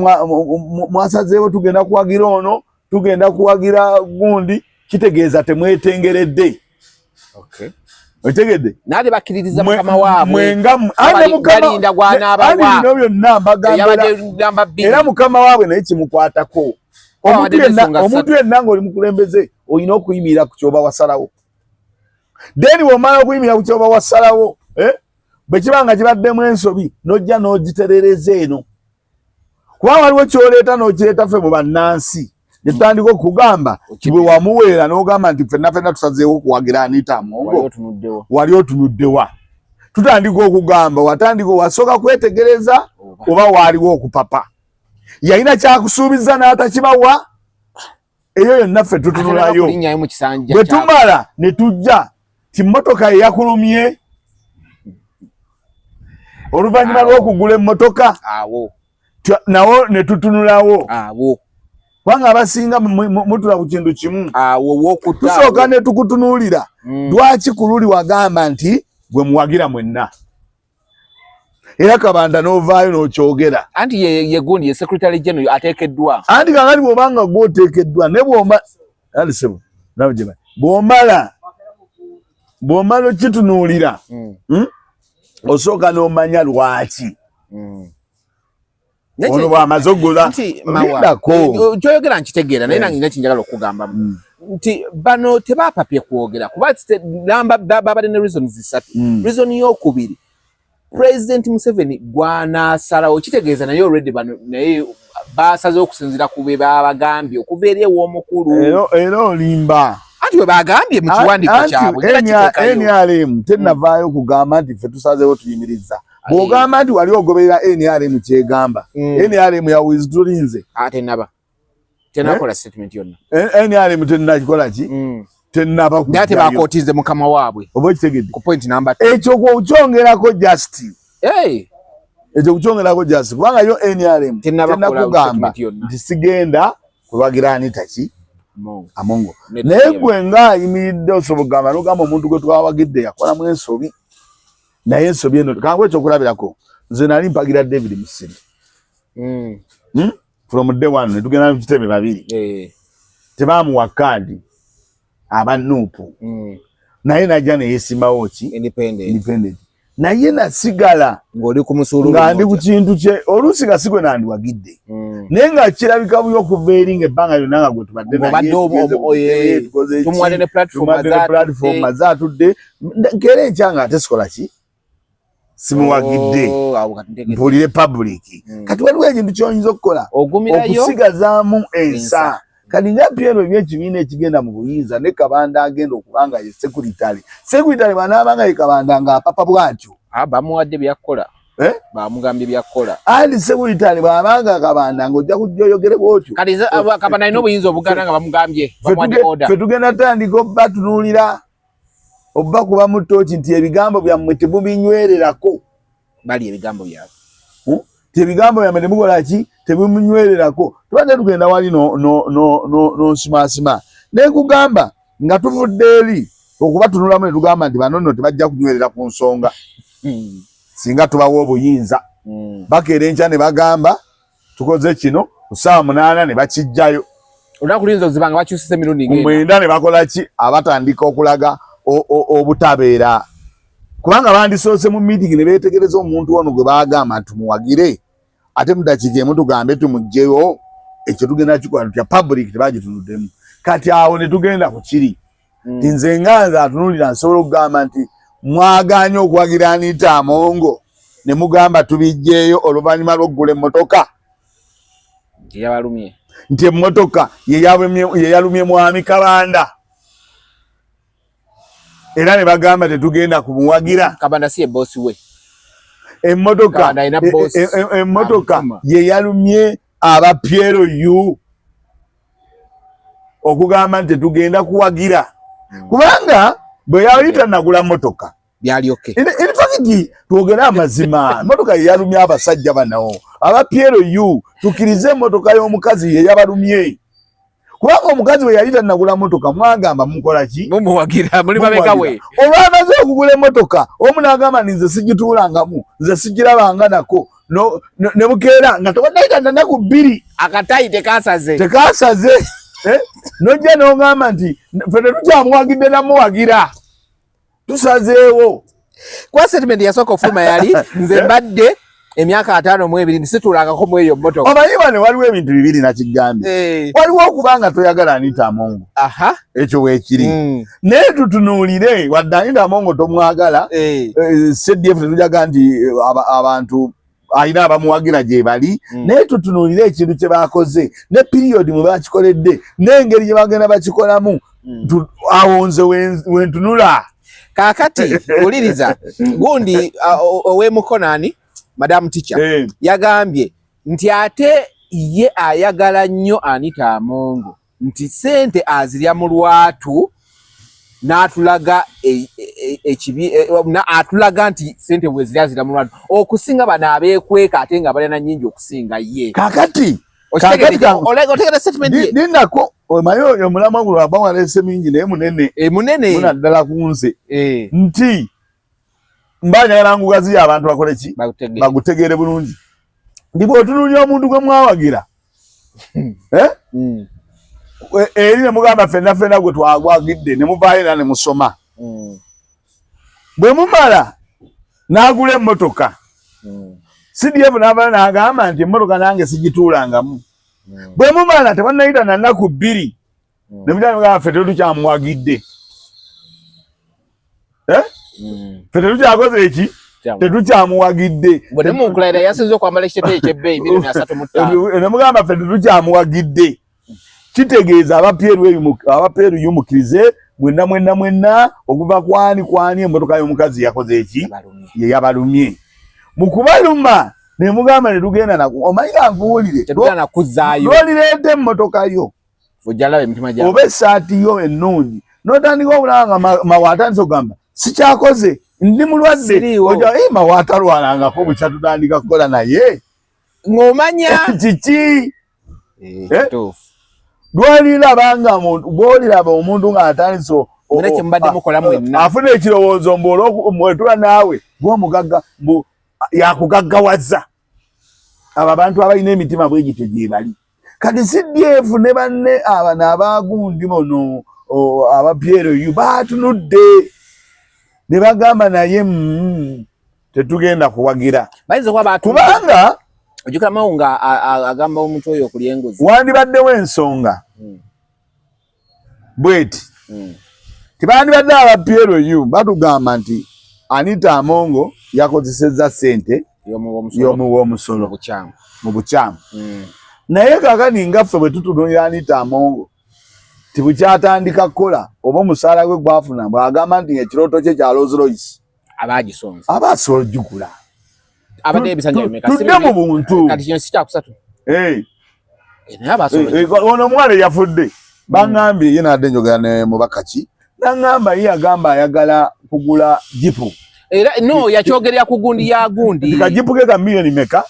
mwasazeewo tugenda kuwagira ono tugenda kuwagira gundi kitegeeza temwetengeredde. Okay. Otegedde? Nade bakiririza mukama waabwe. Mwenga ane mukama balinda gwana abawa. Ani nobyo namba gambira. Era mukama waabwe naye kimukwatako. Omuntu yenna ng'oli mukulembeze olina okuyimira ku kyoba wasalawo. Deni womala okuyimira ku kyoba wasalawo, bwe kibanga kibaddemu ensobi n'ojja n'ogiterereza eno. Kuba waliwo kyoleeta n'okireeta ffe mu bannansi. Ne tutandika okugamba bwe wamuweera n'ogamba nti ffenna tusazeewo okuwagira Anita Amongo. Wali otunuddewa. Tutandika okugamba watandika wasooka kwetegereza oba waaliwo okupapa. Yalina kyakusuubiza n'atakibawa. Eyo yonna ffe tutunulayo. Bwe tumala ne tujja ti mmotoka eyakulumye. Oluvannyuma lw'okugula emmotoka nawo ne tutunulawo. Kubanga abasinga mutula ku kintu kimu. Tusooka ne tukutunuulira. Lwaki ku luli wagamba nti gwe muwagira mwenna. Era Kabanda n'ovaayo n'okyogera. Anti ye gundi ye Secretary General ateekeddwa. Anti kaakati bw'obanga gw'oteekeddwa ne bw'omala okitunuulira osooka n'omanya lwaki. Ono bw'amaze oggula olindako. Kyoyogera nkitegeera naye nange kinjagala okugambamu. Nti bano tebaapapye kwogera kuba babadde ne reasons zisatu. Reason y'okubiri, President Museveni gw'anaasalawo kitegeeza naye already bano naye baasaze okusinziira ku be babagambye okuva eri ew'omukulu. Era olimba. Anti we bagambye mu kiwandiiko kyabwe. NRM tennavaayo kugamba nti ffe tusazeewo tuyimiriza. Bw'ogamba nti wali ogoberera NRM kyegamba. NRM ya withdrawinze. Tennakola statement yonna. NRM tennakikola ki? Tennaba kujjayo. Naye tebakootize mukama waabwe. Oba okitegedde? Ku point number 2. Ekyo kw'okyongerako just. Ekyo kukyongerako just. Kubanga yo NRM tennakugamba nti sigenda kulwagira Anita Amongo. Naye gwe ng'ayimiridde osobola okugamba n'ogamba omuntu gwe twawagidde yakolamu ensobi. Naye ensobi eno kangwe ekyokulabirako nze nali mpagira David Musiri. From day one ne tugenda mu kitebe babiri. Tebaamuwa kaadi aba Nuupu. Naye najja ne yeesimawo ki? Independent. Naye nasigala ng'oli ku musulu nga ndi ku kintu kye oluusi nga sigwe nandibagidde. Naye nga kirabika buyo okuva eri ng'ebbanga lyonna nga gwe tubadde naye tumwadde ne platform azaatudde nkeera ekyanga ate sikola ki? Simuwagidde mpulire public. Kati waliwo ekintu ky'oyinza okukola okusigazaamu ensa. Kati nga Pierre ebyekibiina ekigenda mu buyinza ne Kabanda agenda okubanga ye Secretary bw'anaabanga ye Kabanda ng'apapa bw'atyo. Bamuwadde byakkola. Bamugambye byakkola. Andi Secretary bw'abanga Kabanda ng'ojja kujja oyogere bw'otyo. Kati Kabanda alina obuyinza obuganda nga bamugambye bamuwadde order. Ffe tugenda tandika obbatunuulira obba kuba mu ttooki nti ebigambo byammwe temubinywererako. Bali ebigambo byabwe. Tebigambo byammwe temukola ki? Tebimunywererako. Tubadde tugenda wali n'onsimaasima. Naye kugamba nga tuvudde eri okubatunulamu ne tugamba nti bano nno tebajja kunywerera ku nsonga. Singa tubawa obuyinza. Bakeera enkya ne bagamba tukoze kino ku ssaawa 8 ne bakijjayo. Olunaku luyinza ozibanga bakyusisa emirundi ng'ena. Mwenda ne bakola ki? Abatandika okulaga obutabeera. Kubanga bandisoose mu meeting ne beetegereza omuntu ono gwe baagamba nti muwagire. Ate mu dakiika emu tugambe tumugjeyo ekyo tugenda kikola tutya public tebagitunuddemu. Kati awo ne tugenda ku kiri. Nze nga atunuulira nsobola okugamba nti mwagaanye okuwagira Anita Amongo ne mugamba tubijjeeyo oluvannyuma lw'okkugula emmotoka. Nti emmotoka ye yalumye mwami Kabanda. Era ne bagamba tetugenda kumuwagira. Kabanda si ye boss we. Emmotoka ye yalumye aba Piero yu okugamba nti tetugenda kuwagira. Kubanga bwe yayita nagula mmotoka byali okay. In fact twogera amazima mmotoka ye yalumye abasajja banawo aba Piero yu tukirize emmotoka y'omukazi ye yabalumye. Kubanga omukazi we yayita nagula mmotoka mwagamba mukola ki? Mumuwagira muli babeka we. Olwamaze okugula emmotoka omu n'agamba nze sigituulangamu nze sigirabanga nako ne bukeera nga tewannayita nnaku 2 akatayi tekasaze nojja n'ogamba nti ffe tetukyamuwagidde namuwagira tusazeewo. Kwa statement yasooka ofuluma yali nze mbadde emyaka 5 mu 2 situlangako mu eyo mmotoka. Omanyi wano waliwo ebintu bibiri nakigambye. Waliwo okubanga toyagala Anita Amongo. Ekyo weekiri. Naye tutunuulire wadde Anita Amongo tomwagala. CDF tetujaga nti abantu alina abamuwagira gye bali. Naye tutunuulire ekintu kye baakoze ne period mwe bakikoledde n'engeri gye bagenda bakikolamu. Awo nze wentunula. Kakati uliriza gundi ow'emukonani Madam Teacher yagambye nti ate ye ayagala nnyo Anita Amongo nti sente azirya mu lwatu n'atulaga atulaga nti sente bwe zirya mu lwatu okusinga bano abeekweka ate nga balina nnyingi okusinga ye. Kakati otegera statement ye ninako omanyi oyo mulama gulwa bawalese mingi naye munene munaddala ku nze nti mbanyagala ngugazi abantu bakole ki bagutegeere bulungi ndi bw'otunuulya omuntu gwe mwawagira eri ne mugamba ffenna gwe twagwagidde ne muvaayo era ne musoma bwe mumala n'agula emmotoka CDF n'abala n'agamba nti emmotoka nange sigituulangamu bwe mumala tebannayita na nnaku 2 ne mujja mugamba ffe tetukyamuwagidde ffe tetukyakoze eki tetukyamuwagidde bwe nemunkulira yasinze okwambala ekiteteeyi ky'ebbeeyi $335 ne mugamba ffe tetukyamuwagidde kitegeeza abapeeru yumukirize mwenna okuva kwani emmotoka y'omukazi yakoze eki ye yabalumye mu kubaluma ne mugamba ne tugenda nako omanyi nkuwulire tetugenda nakuzaayo n'olireeta emmotoka yo ojjalabe emitima gyabo oba essaati yo ennungi n'otandika obulaba nga mawaata nso gamba sikyakoze ndi mulwadde oja mawaata lwalangako bwe kyatutandika kukola naye ng'omanya kiki lwalirabanga bwoliraba omuntu ng'atandise afuna ekirowoozo mbwetula naawe gw'omugagga yakugaggawaza abo abantu abalina emitima bwegityo gye bali kati CDF ne banne abano abagundi bono abaPRU baatunudde ne bagamba naye tetugenda kuwagira kubanga ojjukira Mawunga agamba omuntu oyo okulya enguzi wandibaddewo ensonga bweti tibandibadde abaPRU batugamba nti Anita Amongo yakozesezza ssente y'omuwa omusolo mu bukyamu naye kakati ngaffe bwe tutunulira Anita Amongo tibukyatandika kukola oba omusaala gwe gwafuna bw'agamba nti ekirooto kye kya Rolls Royce abagisonze abasobola ojjukula abadde ebisanja bimeka tudde mu buntu kati kino si kyakusatu ono omuwala eyafudde baŋŋambye ye nadde njogera ne mubaka ki naŋŋamba ye agamba ayagala kugula jipu era no yakyogerera ku gundi ya gundi kajipu ke ka milioni meka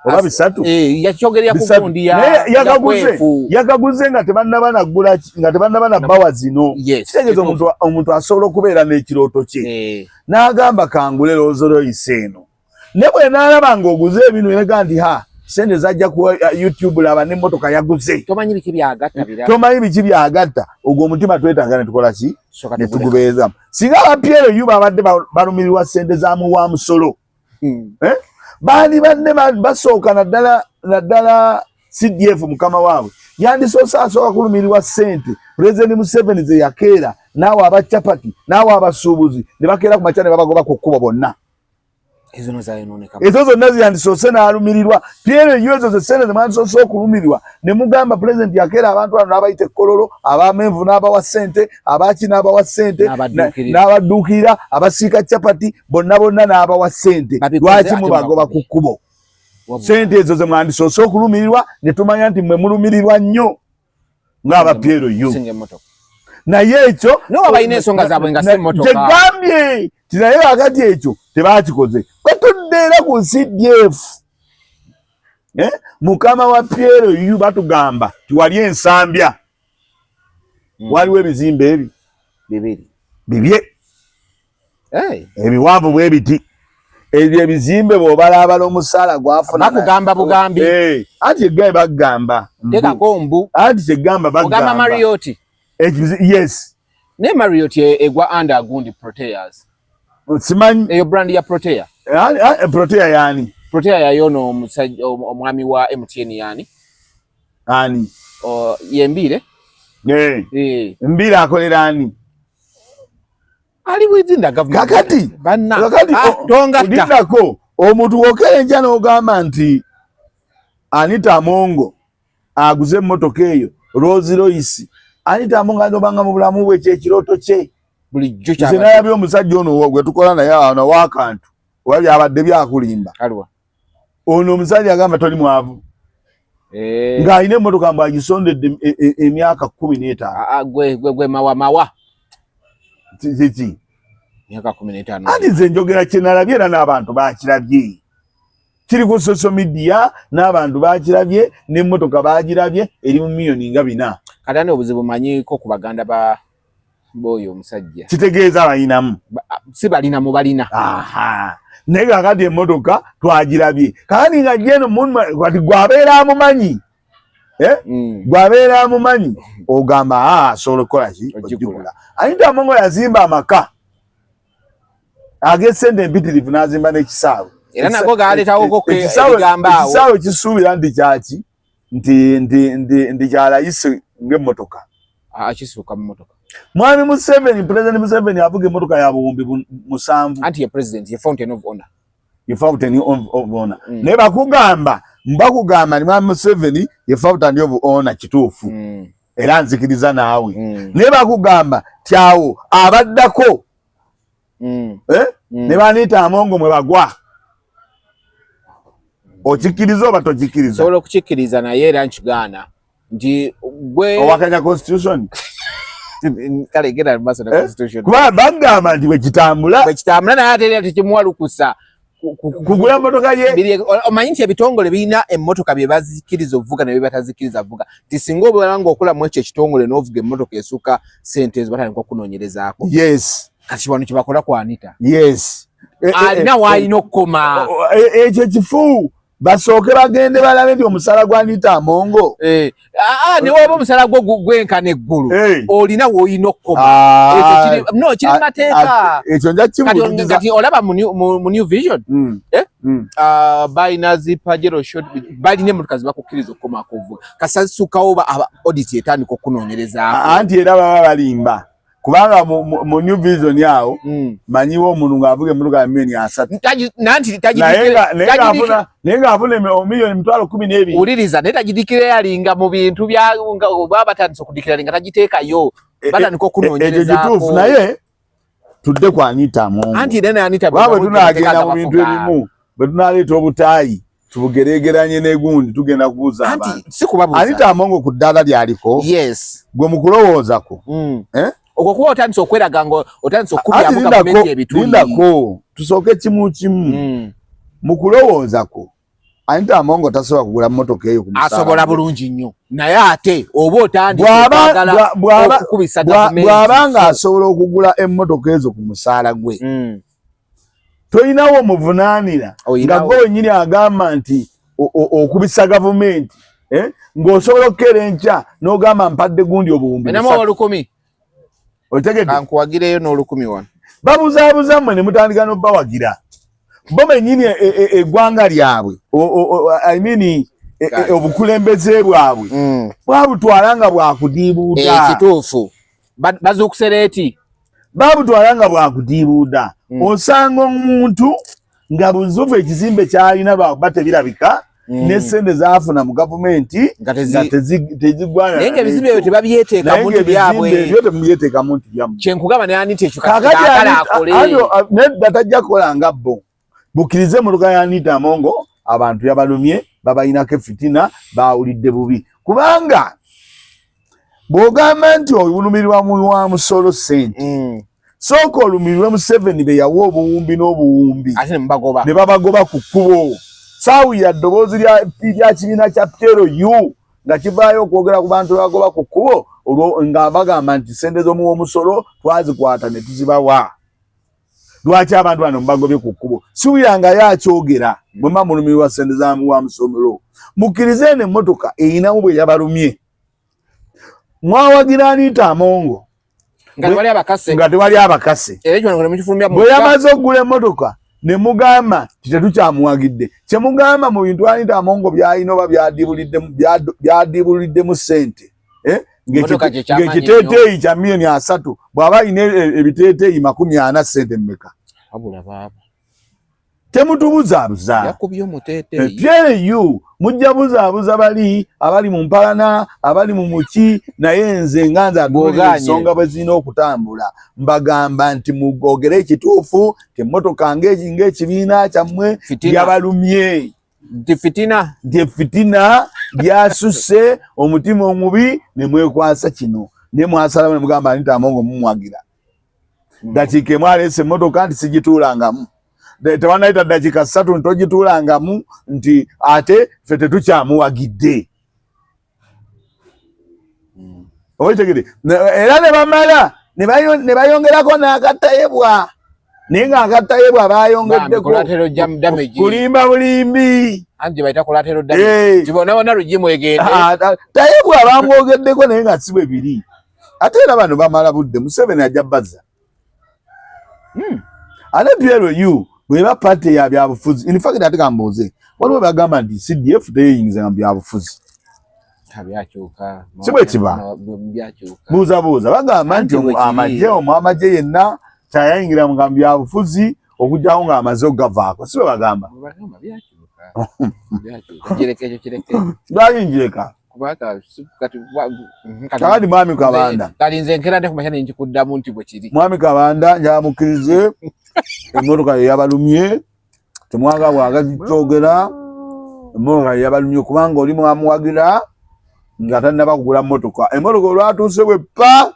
oba 3 yakyogerera ku gundi ya yakaguze nga tebannaba nagula nga tebannaba na bawa zino kitegeeza omuntu asobola okubeera n'ekirooto kye n'agamba kangule Rolls Royce eno ne bwe n'alaba ng'oguze ebintu nega nti sente zajja ku YouTube laba n'emmotoka yaguze tomanyi biki byagatta ogwo omutima twetaaga ne tukola ki ne tugubeezamu singa abaPRU babadde balumirirwa sente za muwa musolo baali banne basooka naddala CDF mukama waabwe yandisoose asooka kulumirirwa sente President Museveni ze yakeera naawe abacapati naawe abasuubuzi ne bakeera ku makya ne babagoba ku kkubo bonna ezo zonna ziyandisoose n'alumirirwa PRU ezo ze sente zemwandisoose okulumirirwa ne mugamba President yakeera abantu bano n'abayita ekkololo abamenvu n'abawa sente abaki n'abawa sente n'abadduukirira abasiika capati bonna n'abawa sente lwaki mubagoba ku kkubo sente ezo ze mwandisoose okulumirirwa ne tumanya nti mwe mulumirirwa nnyo ng'aba PRU naye ekyo balina ensonga zaabwe nga si mmotoka gyegambye ti naye wakati ekyo tebakikoze batudde era ku CDF mukama wa PRU batugamba tiwali ensambya waliwo ebizimbe ebi bibye ebiwanvu bwe biti ebyo ebizimbe bw'obalabala omusaala gwafuna bakugamba bugambi anti egaye bagamba tekako mbu anti kyegamba bagamba Marriott yes ne Marriott egwa under Gundi Proteas simanyi eyo brand ya Protea Protea yani Protea yayono omusajja omwami wa MTN yani ani yembire mbira akolera ani ali within the government kakati tongattako omuntu wokerenja n'ogamba nti Anita Amongo aguze emmotoka eyo Rolls Royce Anita Amongo adobanga mu bulamu bwe kyekirooto kye bulijjo kyabadde omusajja ono gwe tukola naye awo waakantu oba byabadde byakulimba ono omusajja agamba toli mwavu ng'alina emmotoka mbu agisondedde emyaka 15 gwe mawa kiki myaka 15 ati nze njogera kye nalabye era n'abantu baakirabye kiri ku social media n'abantu baakirabye n'emmotoka baagirabye eri mu miliyoni nga 4 kati ane obuzibu manyiko ku baganda boyo omusajja kitegeeza balinamu si balinamu balina naye kakati emmotoka twagirabye kakati nga jeno kati gwabeera amumanyi gwabeera amumanyi ogamba asobola okukola ki ogigula Anita Amongo yazimba amaka ag'essente empitirivu n'azimba n'ekisaawe era nago galeetawoko ebigambaawo ekisaawe kisuubira nti kyaki nti kyalayise ng'emmotoka kisuuka mu motoka mwami Museveni President Museveni avuga emmotoka ya buwumbi 7 anti ye president ye fountain of honor naye bakugamba ni mwami Museveni ye fountain of honor kituufu era nzikiriza naawe naye bakugamba tyawo abaddako ne Anita Amongo mwe bagwa okikiriza oba tokikiriza sobola okukikkiriza naye era nkigaana nti gwe owakanya constitution kale gera maaso na constitution kuba bagamba nti bwe kitambula naye ate tekimuwa lukusa kugula emmotoka ye omanyi nti ebitongole birina emmotoka bye bazikiriza ovuga ne bye batazikiriza vuga nti singa obeera ng'okulamu ekyo ekitongole n'ovuga emmotoka esuuka ssente ezo batandika okunoonyerezaako yes kati wano kye bakola ku Anita yes alina w'alina okukoma ekyo kifu basooke bagende balabe nti omusala gwa Anita Amongo ne woba omusala gwo gwenkana eggulu olina w'olina okukoma kiri mu mateeka ekyo nja kibuuliza kati olaba mu New Vision balina zipajero short balina emmotoka zibakukkiriza okukomaako ovuga kasasukawo audit etandika okunoonyerezaako anti era baba balimba kubanga mu New Vision yawo manyiwo omuntu ng'avuga emmotoka ya milioni 3 naye ng'afuna miliyoni 12,000 uliriza naye tagidikira yalinga mu bintu baba batandise okudikira linga tagiteekayo batandika okunoonyerezaako ekyo kituufu naye tudde ku Anita Amongo anti nene Anita bwe tunaagenda mu bintu ebimu bwe tunaleeta obutaayi tubugeregeranye n'egundi tugenda kubuuza abantu si kubabuuza Anita Amongo ku ddaala lyaliko yes gwe mu kulowoozako okwo kuba otandise okweraga nga otandise okubyamu gavumenti ebituli lindako tusooke kimu mu kulowoozako Anita Amongo tasobola kugula mmotoka eyo ku musaala asobola bulungi nnyo naye ate oba otandise okwagala okukubisa gavumenti bw'abanga asobola okugula emmotoka ezo ku musaala gwe tolinawo omuvunaanira nga gwe wennyini agamba nti okubisa gavumenti ng'osobola okukeera enkya n'ogamba mpadde gundi obuwumbi otegedde kankuwagireyo n'olukumi wano babuzaabuza mmwe ne mutandika n'obbawagira bo bennyini eggwanga lyabwe obukulembeze bwabwe bwabutwala nga bwakudiibuuda kituufu bazuukusereeti babutwala nga bwakudiibuuda osanga omuntu nga buzuufu ekizimbe kyalina bakuba tebirabika n'essente zaafuna mu gavumenti nga tezigwana naye ng'ebizimbe ebyo tebabyeteekamu nti byabwe ebyo temubyeteekamu nti byammwe kyenkugamba naye Anita ekyo nedda tajja kukola nga bo bukkirize emmotoka ya Anita Amongo abantu yabalumye babayinako fitina bawulidde bubi kubanga bw'ogamba nti olumirirwa wa musolo ssente sooka olumirirwe Museveni be yawa obuwumbi n'obuwumbi ne babagoba ku kkubo saawulira ddoboozi lya kibiina kya PLU nga kivaayo okwogera ku bantu bagoba ku kkubo nga bagamba nti ssente z'omuwa omusolo twazikwata ne tuzibawa lwaki abantu bano mbagobye ku kkubo siwuliranga yakyogera bwe mba mulumiri wa ssente zamu wa musomero mukkirize eno emmotoka eyinamu bwe yabalumye mwawagira Anita Amongo nga tewali abakase bwe yamaze okugula emmotoka ne mugamba tetukyamuwagidde kyemugamba mu bintu Anita Amongo byalina oba byadibuliddemu ssente ng'ekiteeteeyi kya milioni 3 bw'aba alina ebiteeteeyi 40 ssente mmeka temutubuzaabuza Pierre mujja buzaabuza abali mu mpalana abali mu muki naye nze nganza ensonga bwe zirina okutambula mbagamba nti mugogere ekituufu temmotoka ng'ekibiina kyammwe byabalumye nti fitina byasusse omutima omubi ne mwekwasa kino ne mwasalamu ne mugamba Anita Amongo mumwagira dakiika emu aleese emmotoka nti sigituulangamu tewanayita dakiika 3 ntogituulangamu nti ate ffe tetukyamuwagidde owetegere era ne bamala ne bayongerako n'akatayebwa naye nga akatayebwa bayongeddeko kulimba bulimbi tayebwa bamwogeddeko naye nga si bwe biri ate era bano bamala budde Museveni ajja bazza ate Pierre bweba pate ya byabufuzi in fact ate kambuze waliwo bagamba nti CDF teyingiza mu byabufuzi sibwe kiba buuza bagamba nti amaje yenna tayingira mu byabufuzi okujjawo nga amaze okugavaako sibwe bagamba bayinjireka kakati mwami Kabanda mwami Kabanda njamukkirize emmotoka yabalumye temwaga bwagazikyogera emmotoka yabalumye kubanga oli mwamuwagira nga tannaba kugula mmotoka emmotoka olwatuuse bwe pa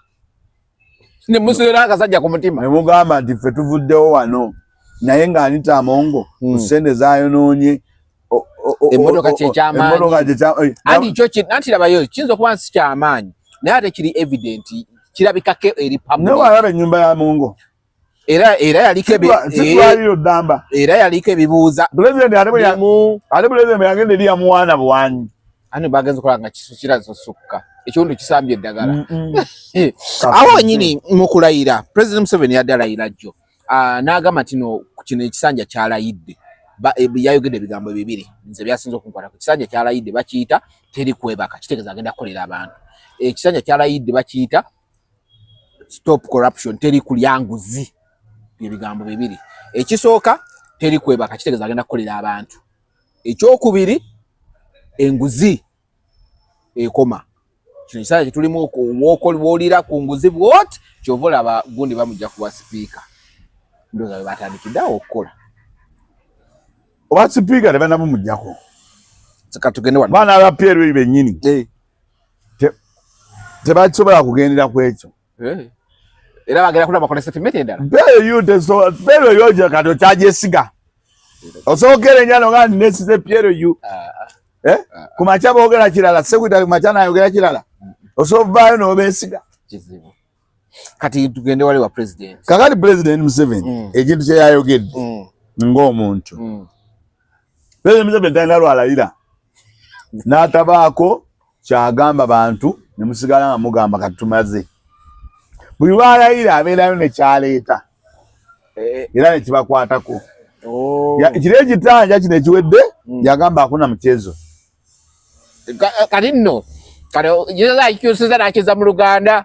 nemusira akasajja ku mutima nemugamba nti ffe tuvuddewo wano naye nga Anita Amongo ssente zayonoonye emmotoka kyekyamaanyi anti labayo kiyinza okuba nsi kyamaanyi naye ate kiri evident kirabikako eri public newalaba ennyumba ya Amongo era yaliko ebibuuza ate Pulezidenti yagenda eri yamuwaana buwanyi ani bagenza okola nga kirazosukka ekiwundu kisambye eddagala awo nyini mukulayira President Museveni yadde alayira jjo n'agamba tino kino ekisanja kyalayidde yayogedde ebigambo bibiri nze byasinza okunkwata ku kisanja kyalayidde bakiyita teri kwebaka kitegeeza agenda kukolera abantu ekisanja kyalayidde bakiyita stop corruption teri kulya nguzi ebigambo bibiri ekisooka teri kwebaka kitegeeza agenda kukolera abantu ekyokubiri enguzi ekoma kino kisanja kitulimu woolira ku nguzi bwoti kyova olaba gundi bamujja kuwa sipiika ndowooza bwe batandikiddeawo okukola oba sipiika tebanamumujjako tugende wano baana aba Pierre bennyini tebakisobola kugendera ku ekyo era bagenda kulaba bakola settlement endala Pierre ojo kati okyajesiga osookera enjano nga nesize Pierre ku makya boogera kirala sekretary ku makya nayogera kirala osobaayo n'obeesiga kizibu kati tugende wali wa president kakati President Museveni ekintu kye yayogedde ng'omuntu President Museveni talina lwalayira n'atabaako kyagamba bantu ne musigala nga mugamba kati tumaze buli lwalayira abeerayo ne kyaleeta era ne kibakwatako kiri ekitanja kino ekiwedde yagamba hakuna mchezo kati nno kati yezayikyusiza nakiza mu Luganda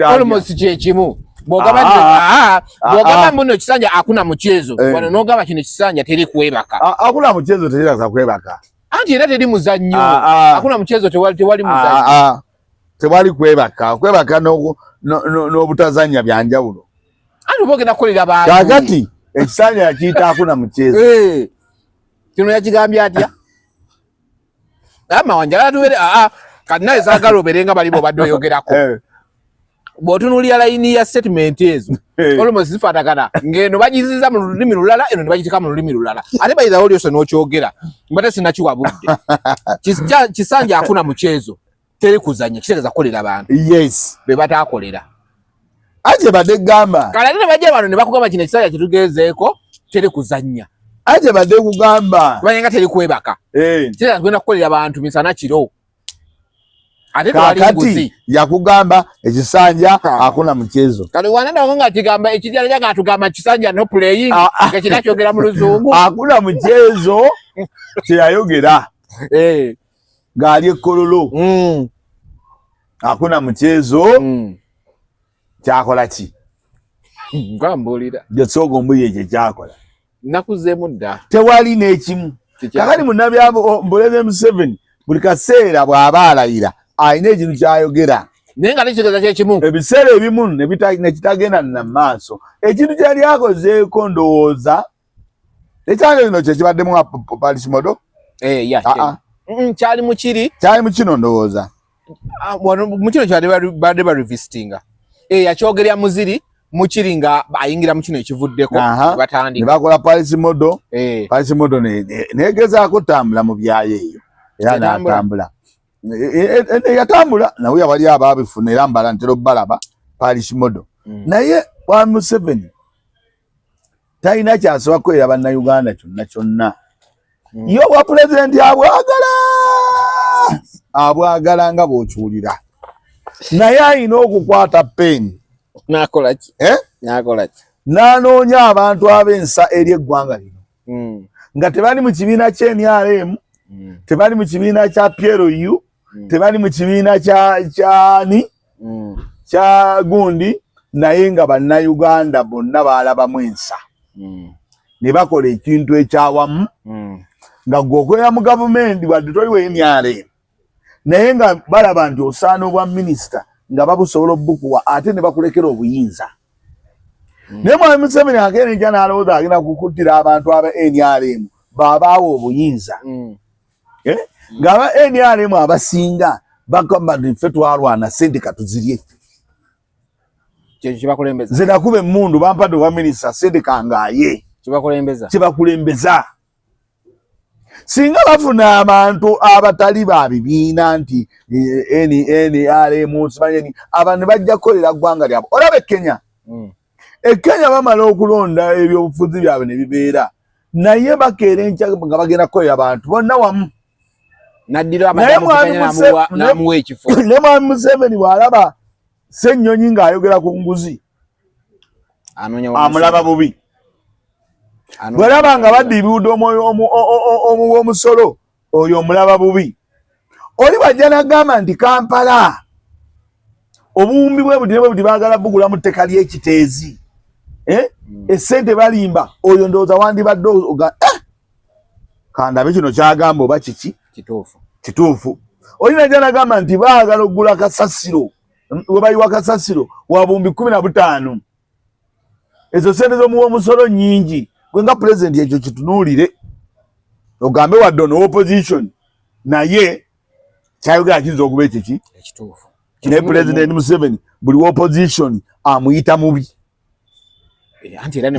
almost kyekimu bwogamba muno kisanja hakuna mchezo wano nogamba kino kisanja teri kwebaka hakuna mchezo teri kwebaka anti era teri muzannyo hakuna mchezo tewali muzannyo tewali kwebaka n'obutazanya byanjawulo anti bogenda kukolera bantu kakati ekisanja yakiyita hakuna mchezo kino yakigambye atya amawanjala tuwere kati naye zaagala oberenga bali bobadde oyogerako bw'otunuulira layini ya statement ezo almost zifaatagana ng'eno bagiziza mu lulimi lulala eno ne bagitika mu lulimi lulala ate bayitawo lyose n'okyogera mbate sinakiwabudde kisanja hakuna mchezo teri kuzanya kitegeeza kukolera abantu yes be bataakolera aje badde gamba kala ne bajja bano ne bakugamba kino ekisaya kitugezeeko teri kuzannya aje badde kugamba banyanga teri kwebaka kira twenda kukolera abantu misana kiro ate kakati yakugamba ekisanja hakuna mchezo kale wanaenda konga kigamba ekijala jaga atugamba kisanja no playing ekinakyogera mu luzungu hakuna mchezo kyayogera ngali ekololo hakuna mchezo kyakola ki ngambulira jetsogo mbuye je kyakola nakuzemu dda tewali n'ekimu kakati munnabyabo Mbuleze M7 buli kaseera bw'abaalayira ayina ekintu kyayogera naye nga tekitegeeza kyekimu ebiseera ebimu nekitagenda na maaso ekintu kyali akozeeko ndowooza ekyange kino kye kibaddemu Paris Modo kyali mukiri kyali mukino ndowooza mukino kyali badde barevisitinga yakyogerya muziri mukiri nga ayingira mukino ekivuddeko batandika ne bakola Paris Modo negezaako tambula mu byayo eyo era n'atambula yatambula nawe wali ababifuna era mbala ntero balaba Paris Modo naye wa Museveni talina kyasoba kwera bannayuganda kyonna yo wa president abwagala nga bw'okiwulira naye ayina okukwata peni nakola ki n'anoonya abantu ab'ensa eri eggwanga lino nga tebali mu kibiina ky'NRM tebali mu kibiina kya PLU tebali mu kibiina kya gundi naye nga bannayuganda bonna baalabamu ensa ne bakola ekintu ekyawamu nga gwokolera mu gavumenti wadde toli we NRM naye nga balaba nti osaana obwa minisita nga babusobola obukuwa ate ne bakulekera obuyinza naye Mwami Museveni agenda enkya n'alowooza agenda kukuttira abantu aba NRM babaawo obuyinza ng'aba NRM abasinga bagamba nti ffe twalwana ssente katuzirye nze nakuba emmundu bampadde obwa minisita ssente kangaaye kibakulembeza singa bafuna abantu abatali ba bibiina nti NRM simanyeni abantu ne bajja kukolera ggwanga lyabwe olaba Kenya Kenya bamala okulonda ebyobufuzi byabwe ne bibeera naye bakeera enkya nga bagenda kukolera abantu bonna wamu naddira namuwa ekifo ne Mwami Museveni bw'alaba Ssennyonyi ng'ayogera ku nguzi amulaba bubi bw'alaba nga badda ebiwudo omusolo oyo omulaba bubi oli bajja n'agamba nti Kampala obuwumbi bwe buti baagala bugulamu tteka ly'ekiteezi essente balimba oyo ndowooza wandibadde kandabe kino kyagamba oba kiki kituufu oli najja n'agamba nti baagala okugula kasasiro we bayiwa kasasiro wa bumbi 15 ezo sente z'omuwa omusolo nnyingi gwe nga pulezidenti ekyo kitunuulire ogambe wadde ono opposition naye kyayogera kiyinza okuba ekiki ekituufu naye pulezidenti Museveni buli opposition amuyita mubi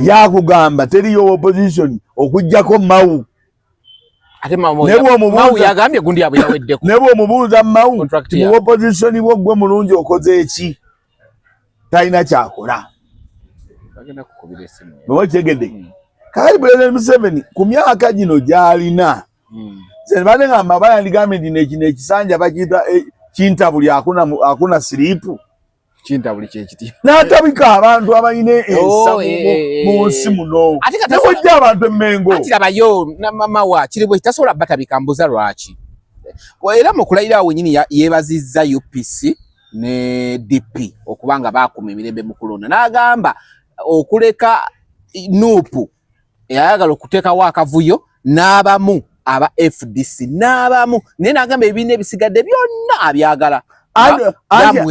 yakugamba teriyo opposition okujjako Mawu nebwe omubuuza Mawu mu opposition bwo gwe mulungi okoze eki talina kyakola nowekigedde kakati pulezidenti Museveni ku myaka gino gy'alina bade ngamba bayandigambye nti nekino ekisanja bakiyita kintabuli akuna siriipu kintabuli kyekiti n'atabika abantu abalina ensa mu nsi muno nebwejja abantu emmengo ati labayo mama wa kiri bwe kitasobola batabika mbuza lwaki era mu kulayira awo nyini yeebazizza UPC ne DP okubanga baakuma emirembe mu kulonda n'agamba okuleka Nuupu eyayagala okuteekawo akavuyo n'abamu aba FDC n'abamu naye n'agamba ebibiina ebisigadde byonna abyagala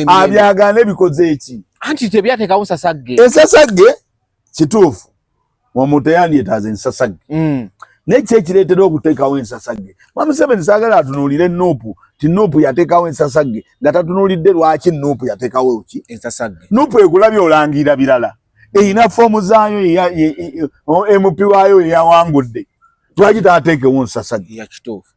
abyagala ebikoze eki anti tebyateekawo nsasagge ensasagge kituufu omuntu yandyetaaza ensasagge naye ki ekireetera okuteekawo ensasagge Mwami Museveni saagala atunuulire Nuupu ti Nuupu yateekawo ensasagge nga tatunuulidde lwaki Nuupu yateekawo ki ensasagge Nuupu ekulabye olangira birala eyina foomu zaayo MP waayo eyawangudde lwaki taateekewo nsasagge ya kituufu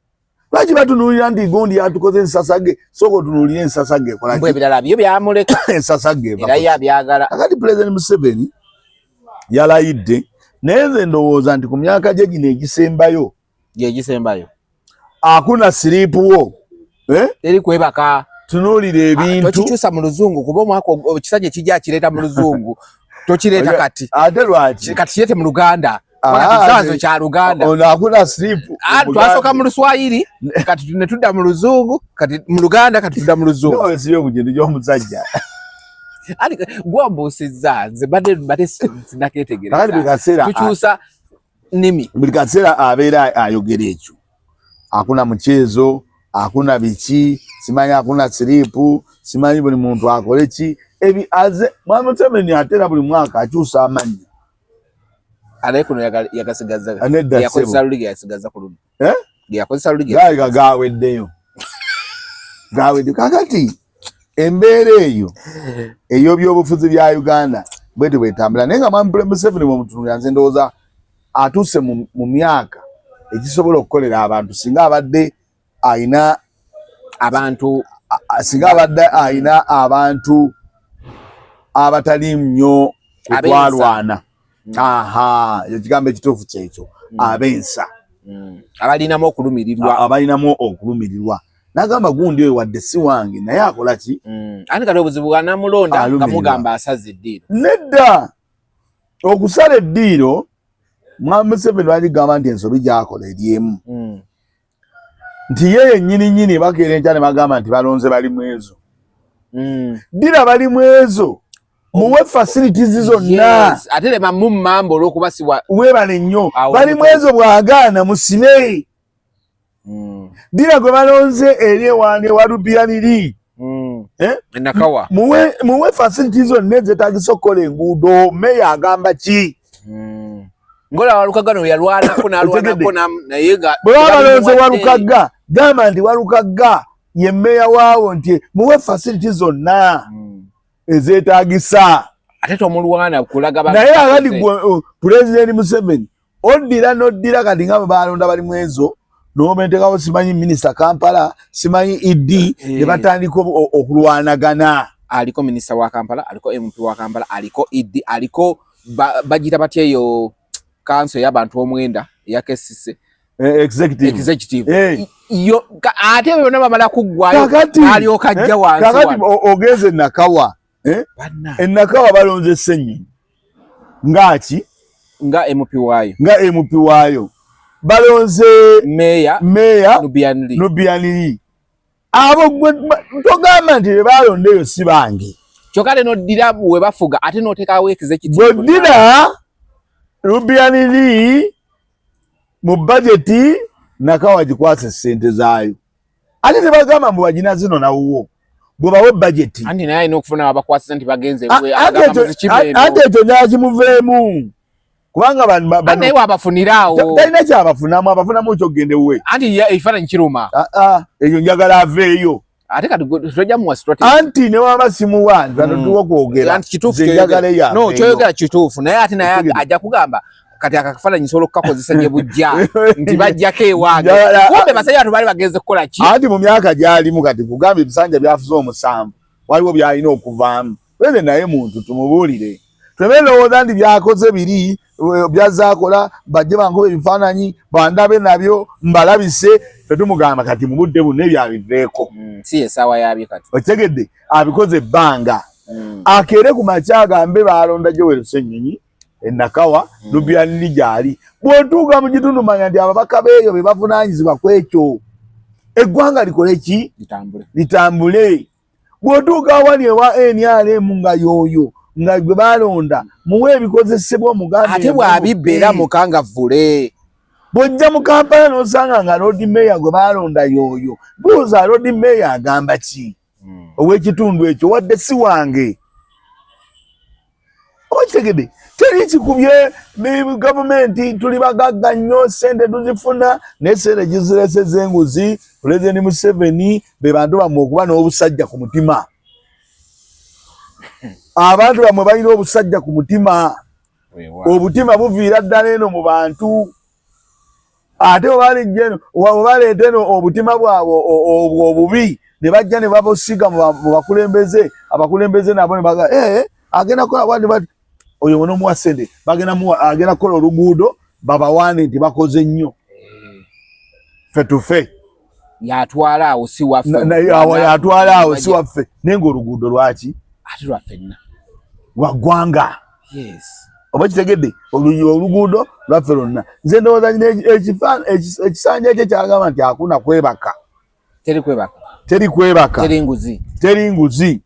Lwaki batunuulira nti Gundi yatukoze ensasage soko tunuulire ensasage ekola mbwe ebirala byo byamuleka ensasage era yabyagala. Kakati President Museveni yalayidde naye nze ndowooza nti ku myaka gye gino egisembayo akuna siriipu wo teri kwebaka tunuulire ebintu tokikyusa mu luzungu kuba omwaka ekisajja kijja akireeta mu luzungu tokireeta kati ate lwaki kati kirete mu Luganda kisanzo kya Luganda ono akuna siriipu twasooka mu Luswayiri kati ne tudda mu luzungu kati mu Luganda kati tudda mu luzungu siyo kugendo gy'omusajja gwambuusizza nze badde sinakeetegereza tukyusa nimi buli kaseera abeera ayogera ekyo akuna muchezo akuna biki simanyi akuna siriipu simanyi buli muntu akole ki ebi aze Museveni atera buli mwaka akyusa amannya alekuno yakasigaza yakozesa luli yasigaza ku luli yakozesa luli gaweddeyo kakati embeera eyo by'obufuzi bya Uganda bwete bwetambula naye nga Mwami Museveni bwemutunulira nze ndowooza atuuse mu myaka ekisobola okukolera abantu singa abadde ayina abantu abatali nnyo kutwalwana ekigambo ekituufu kyekyo abensa abalinamu okulumirirwa nagamba Gundi oyo wadde si wange naye akola ki ani kati obuzibu bwanamulonda ngamugamba asaze eddiiro nedda okusala eddiiro Mwami Museveni baligamba nti ensobi gyakola eryemu nti ye yennyini bakeera enkya ne bagamba nti balonze bali mu ezo ddira bali mu ezo muwe facilities zonna ate lema mu mambo olw'okuba weebale nnyo bali mu ezo bw'agaana musibe ddira gwe balonze eri ewange wa Lubiyaniri Nakawa muwe facilities zonna ezeetagisa okukola enguudo meya agamba ki ngola Walukagga yalwanako n'alwanako naye nga bwe balonze Walukagga gamba nti Walukagga ye meya waawo nti muwe facilities zonna ezeetagisa ate tomulwana kulaga naye akati President Museveni oddira kati nga bwe balonda bali mu ezo n'obenteekawo simanyi minisita Kampala simanyi Idi ne batandika okulwanagana aliko minisita wa Kampala aliko MP wa Kampala aliko Idi aliko bagita batya eyo kanso y'abantu omwenda ya KCC executive yo ate bonna bamala kuggwayo alyoka ajja wansi kakati ogenze Nakawa Nakawa balonze Ssennyonyi nga MP waayo balonze meya Lubiyaniri abo togamba nti balonde eyo si bange kyokka n'oddira we bafuga ate n'oteekawo executive bw'oddira Lubiyaniri mu bajeti Nakawa gikwasa ssente zaayo ate tebagamba mbu bagina zino nawuwo bwe bawe bajeti anti naye alina okufuna abakwasiza nti bagenze ate ekyo nyakimuveemu kubanga naye wabafuniraawo talina kyabafunamu abafunamu kyogende we anti ekifaananyi kiruma eyo njagala aveeyo ate kati tojja muwa strategy anti ne waba simuwa ntuwa kwogera kyoyogera kituufu naye ate naye ajja kugamba kati akafaananyi nsobola okukakozesa gye bujja nti bajjako ewange kumbe basajja batu baali bagenze kukola ki anti mu myaka gyalimu kati kugamba ebisanja byafuze 7 waliwo byalina okuvaamu weze naye muntu tumubuulire twebelowooza nti byakoze biri byazaakola bajje bankuba ebifaananyi bandabe nabyo mbalabise tetumugamba kati mu budde buno ebyabiveeko si esaawa yabyo kati okitegedde abikoze ebbanga akeere ku makya agambe balonda Joel Ssennyonyi Nakawa Lubiyaniri gyali bw'otuuka mu kitundu manya nti ababaka beeyo be bavunaanyizibwa ku ekyo eggwanga likole ki litambule bw'otuuka awali ewa NRM nga yoyo nga gwe balonda muwe ebikozesebwa omugambi ate bw'abibba era mukangavvule bw'ojja mu Kampala n'osanga nga Lord Mayor gwe balonda yoyo buuza Lord Mayor agamba ki ow'ekitundu ekyo wadde si wange okitegedde teri kikubye gavumenti tuli bagagga nnyo sente tuzifuna naye sente gizirese enguzi President Museveni be bantu bammwe okuba n'obusajja ku mutima abantu bamwe balina obusajja ku mutima obutima buviira ddala eno mu bantu ate obaleeteno obutima bwabwe obubi ne bajja ne babosiga mu bakulembeze abakulembeze nabo ne baga agenda kola bwati bati oyo ono muwa sente agenda kola oluguudo babawane nti bakoze nnyo fe tufe yatwala awo si waffe yatwala awo si waffe naye ng'oluguudo lwaki ate lwaffenna waggwanga yes oba kitegedde oluguudo lwaffe lwonna nze ndowooza ekisanja ekyo kyagamba nti akuna kwebaka teri kwebaka teri nguzi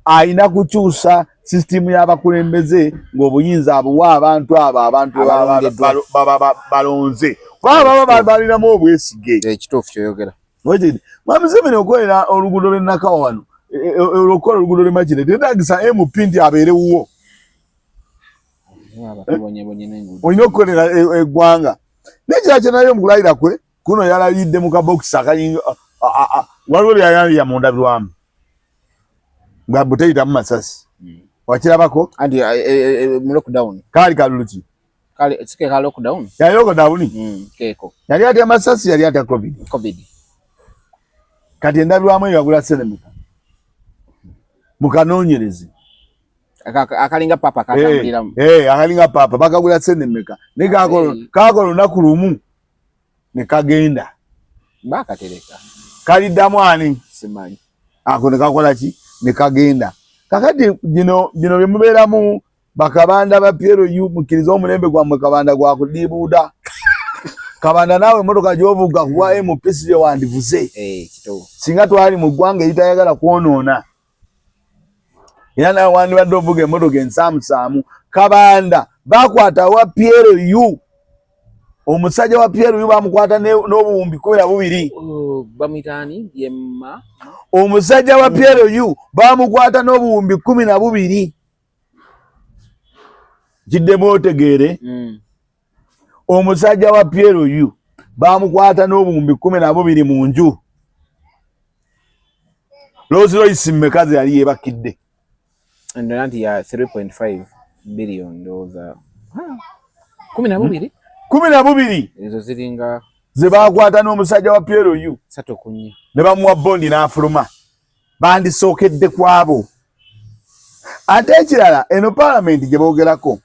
ayina kukyusa sisitimu y'abakulembeze ng'obuyinza abuwa abantu balonze baba balinamu obwesige ekituufu kyoyogera mwami Museveni okolera oluguudo lw'Enakawa wano olukola oluguudo lw'e Makindye tetagisa MP nti abeerewuwo olina okukolera eggwanga n'ekira kye nayo mukulayira kwe kuno yalayidde mu kabokisi akayinga waliwo lyayaliya mu ndabirwamu nga buteyitamu masasi wakirabako anti mu lockdown kaali kaluluki sike ka lockdown yali lockdown keeko yali atya masasi yali atya covid kati endabirwamu eyo yagula senemika mukanoonyereze akalinga papa katambuliramu akalinga papa bakagula senemika ne kakola olunaku lumu ne kagenda bakatereka kaliddamu ani simanyi ako ne kakola ki ne kagenda kakati gino bye mubeeramu bakabanda ba Pierre mukiriza omulembe gwammwe kabanda gwa kudibuuda kabanda naawe emotoka gy'ovuga kuwa MP si wandivuze singa twali mu ggwanga eritayagala kwonoona era nawe wandibadde ovuga emotoka ensaamusaamu kabanda bakwata wa Pierre omusajja wa Pierre bamukwata n'obuwumbi 12 bamwitaani yemma omusajja wa Pierre bamukwata n'obuwumbi 12 kiddemu otegeere omusajja wa Pierre bamukwata n'obuwumbi 12 mu nju Rolls Royce mmekazi yali yebakidde nti ya 3.5 billion ndowooza 12 ezo ziringa ze bakwata n'omusajja wa Pierre sato kunye ne bamuwa bondi n'afuluma bandisookedde kwabo ate ekirala eno parliament gye boogerako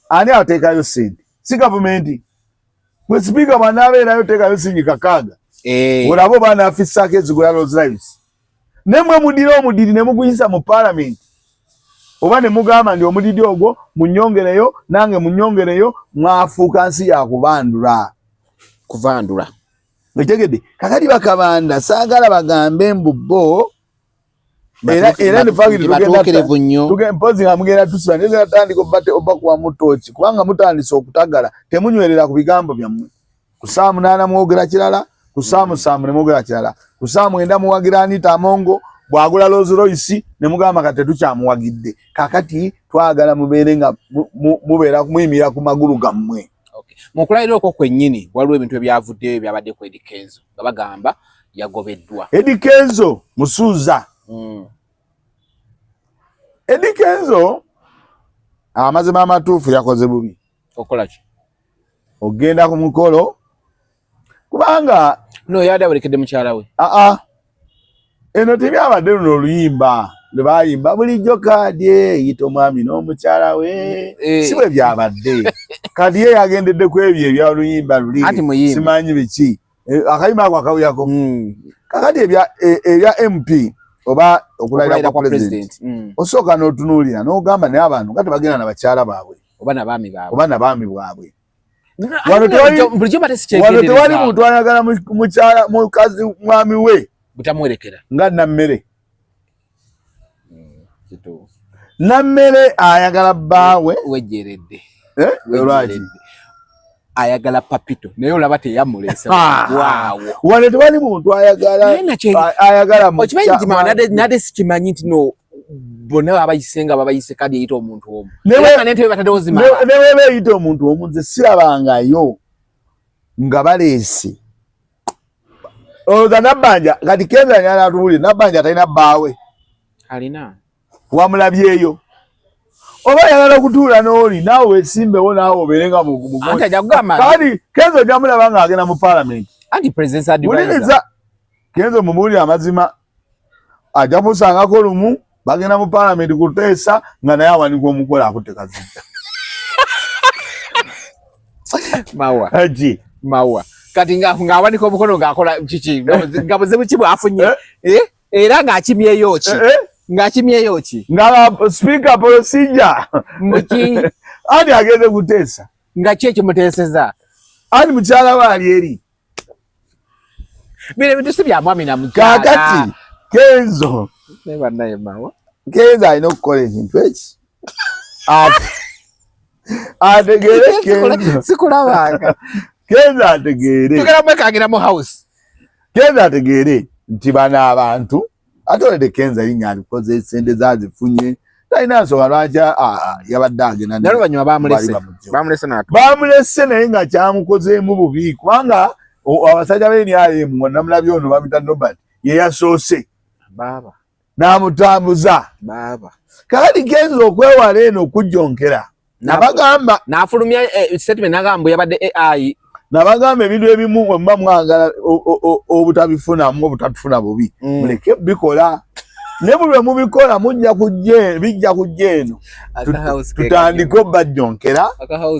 ani ateekayo sente si gavumenti bwe sipiika bw'anaabeerayo teekayo sinyika kaaga olabo baanaafissaako ezigula Rolls Royce nemwe mudira omudiri ne muguyisa mu parliament oba ne mugamba ndi omudidi ogwo munyongereyo nange munyongereyo mwafuuka nsi ya kuvandula etegedde kakati bakabanda saagala bagambe mbubbo era ne fagiri mpozi nga mugenda tusiba nigenda tandika oba kuwa mutooki kubanga mutandise okutagala temunywerera ku bigambo byammwe ku saa 8 mwogera kirala ku saa 7 ne mwogera kirala ku saa 9 muwagira Anita Amongo bwagula Rolls Royce ne mugamba kati tukyamuwagidde kakati twagala mubeere nga mubeera kumuyimira ku magulu gammwe mukulayira okwo kwennyini waliwo ebintu ebyavuddeyo ebyabadde ku Eddie Kenzo nga bagamba yagobeddwa Eddie Kenzo musuuza Eddie Kenzo amazima amatuufu yakoze bubi okola ki ogenda ku mukolo kubanga no yada awerekedde mukyala we eno tebyabadde luno oluyimba lwe bayimba bulijjo Kadye yita omwami n'omukyala we si bwe byabadde Kadye yagendedde ku ebyo ebya oluyimba luli simanyi biki akayimba ako akawuyako kakati ebya MP oba okulayira kwa president osooka n'otunuulira n'ogamba naye abantu nga tebagenda na bakyala baabwe oba nabaami bwabwe wano tewali muntu ayagala mukazi mwami we butamuwerekera nga nammere nammere ayagala bbaawe wejjeredde lwaki ayagala papito naye olaba teyamuleesa wano tewali muntu ayagala nade sikimanyi nti no bonna abayise nga babayise kadi eyita omuntu omu neweba eyita omuntu omu nze sirabangayo nga baleese olowooza Nabbanja kati Kenzo nyala atuwulire Nabbanja talina bbaawe alina wamulabyeyo oba yagala kutuula n'oli naawe weesimbewo naawe obeerenga mu anti ajja kugamba kati Kenzo gyamulaba ng'agenda mu paalamenti anti president's advisor wuliriza Kenzo mumuwulire amazima ajja kusangako lumu bagenda mu paalamenti kuteesa nga naye awanika omukola akutte kazidda mawa kati ng'awanika omukono ng'akola kiki nga buzibu ki bw'afunye era ng'akimyeyo ki ng'akimyeyo ki nga speaker procedure muki ani ageze kuteesa nga ki ekimuteeseza ani mukyala we ali eri bino ebintu si bya mwami na mukyala kakati Kenzo naye mawa Kenzo alina okukola ekintu eki ategeere Kenzo sikulabanga Kenzo ategeere tugera mwekagira mu house Kenzo ategeere nti bano abantu atolede Kenzo linnya alikoze esente zazifunye talina nsonga lwaki yabadde agenda naye oluvannyuma bamulese naye nga kyamukozeemu bubi kubanga abasajja b'NRM namulabye ono bamita Nobert ye yasoose n'amutambuza kakati Kenzo okwewala eno okujjonkera nabagamba n'afulumya statement n'agamba yabadde AI nabagamba ebintu ebimu bwe muba mwagala obutabifunamu obutatufuna bubi muleke bikola ne bwe mubikola bijja kujja eno tutandike obajjonkera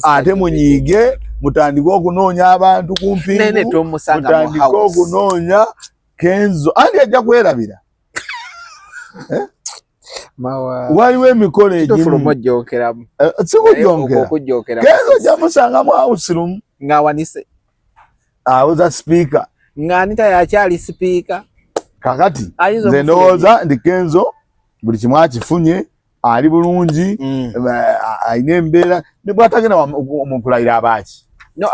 ate munyiige mutandike okunoonya abantu kumpingu mutandike okunoonya Kenzo andi ajja kwerabira waliwo emikolo egimu sikujjonkera Kenzo jamusanga mu house room ng'awanise awuza speaker ng'anita yakyali speaker kakati nze ndowooza ndi Kenzo buli kimu akifunye ali bulungi alina embeera ne bw'atagenda mu kulayira abaaki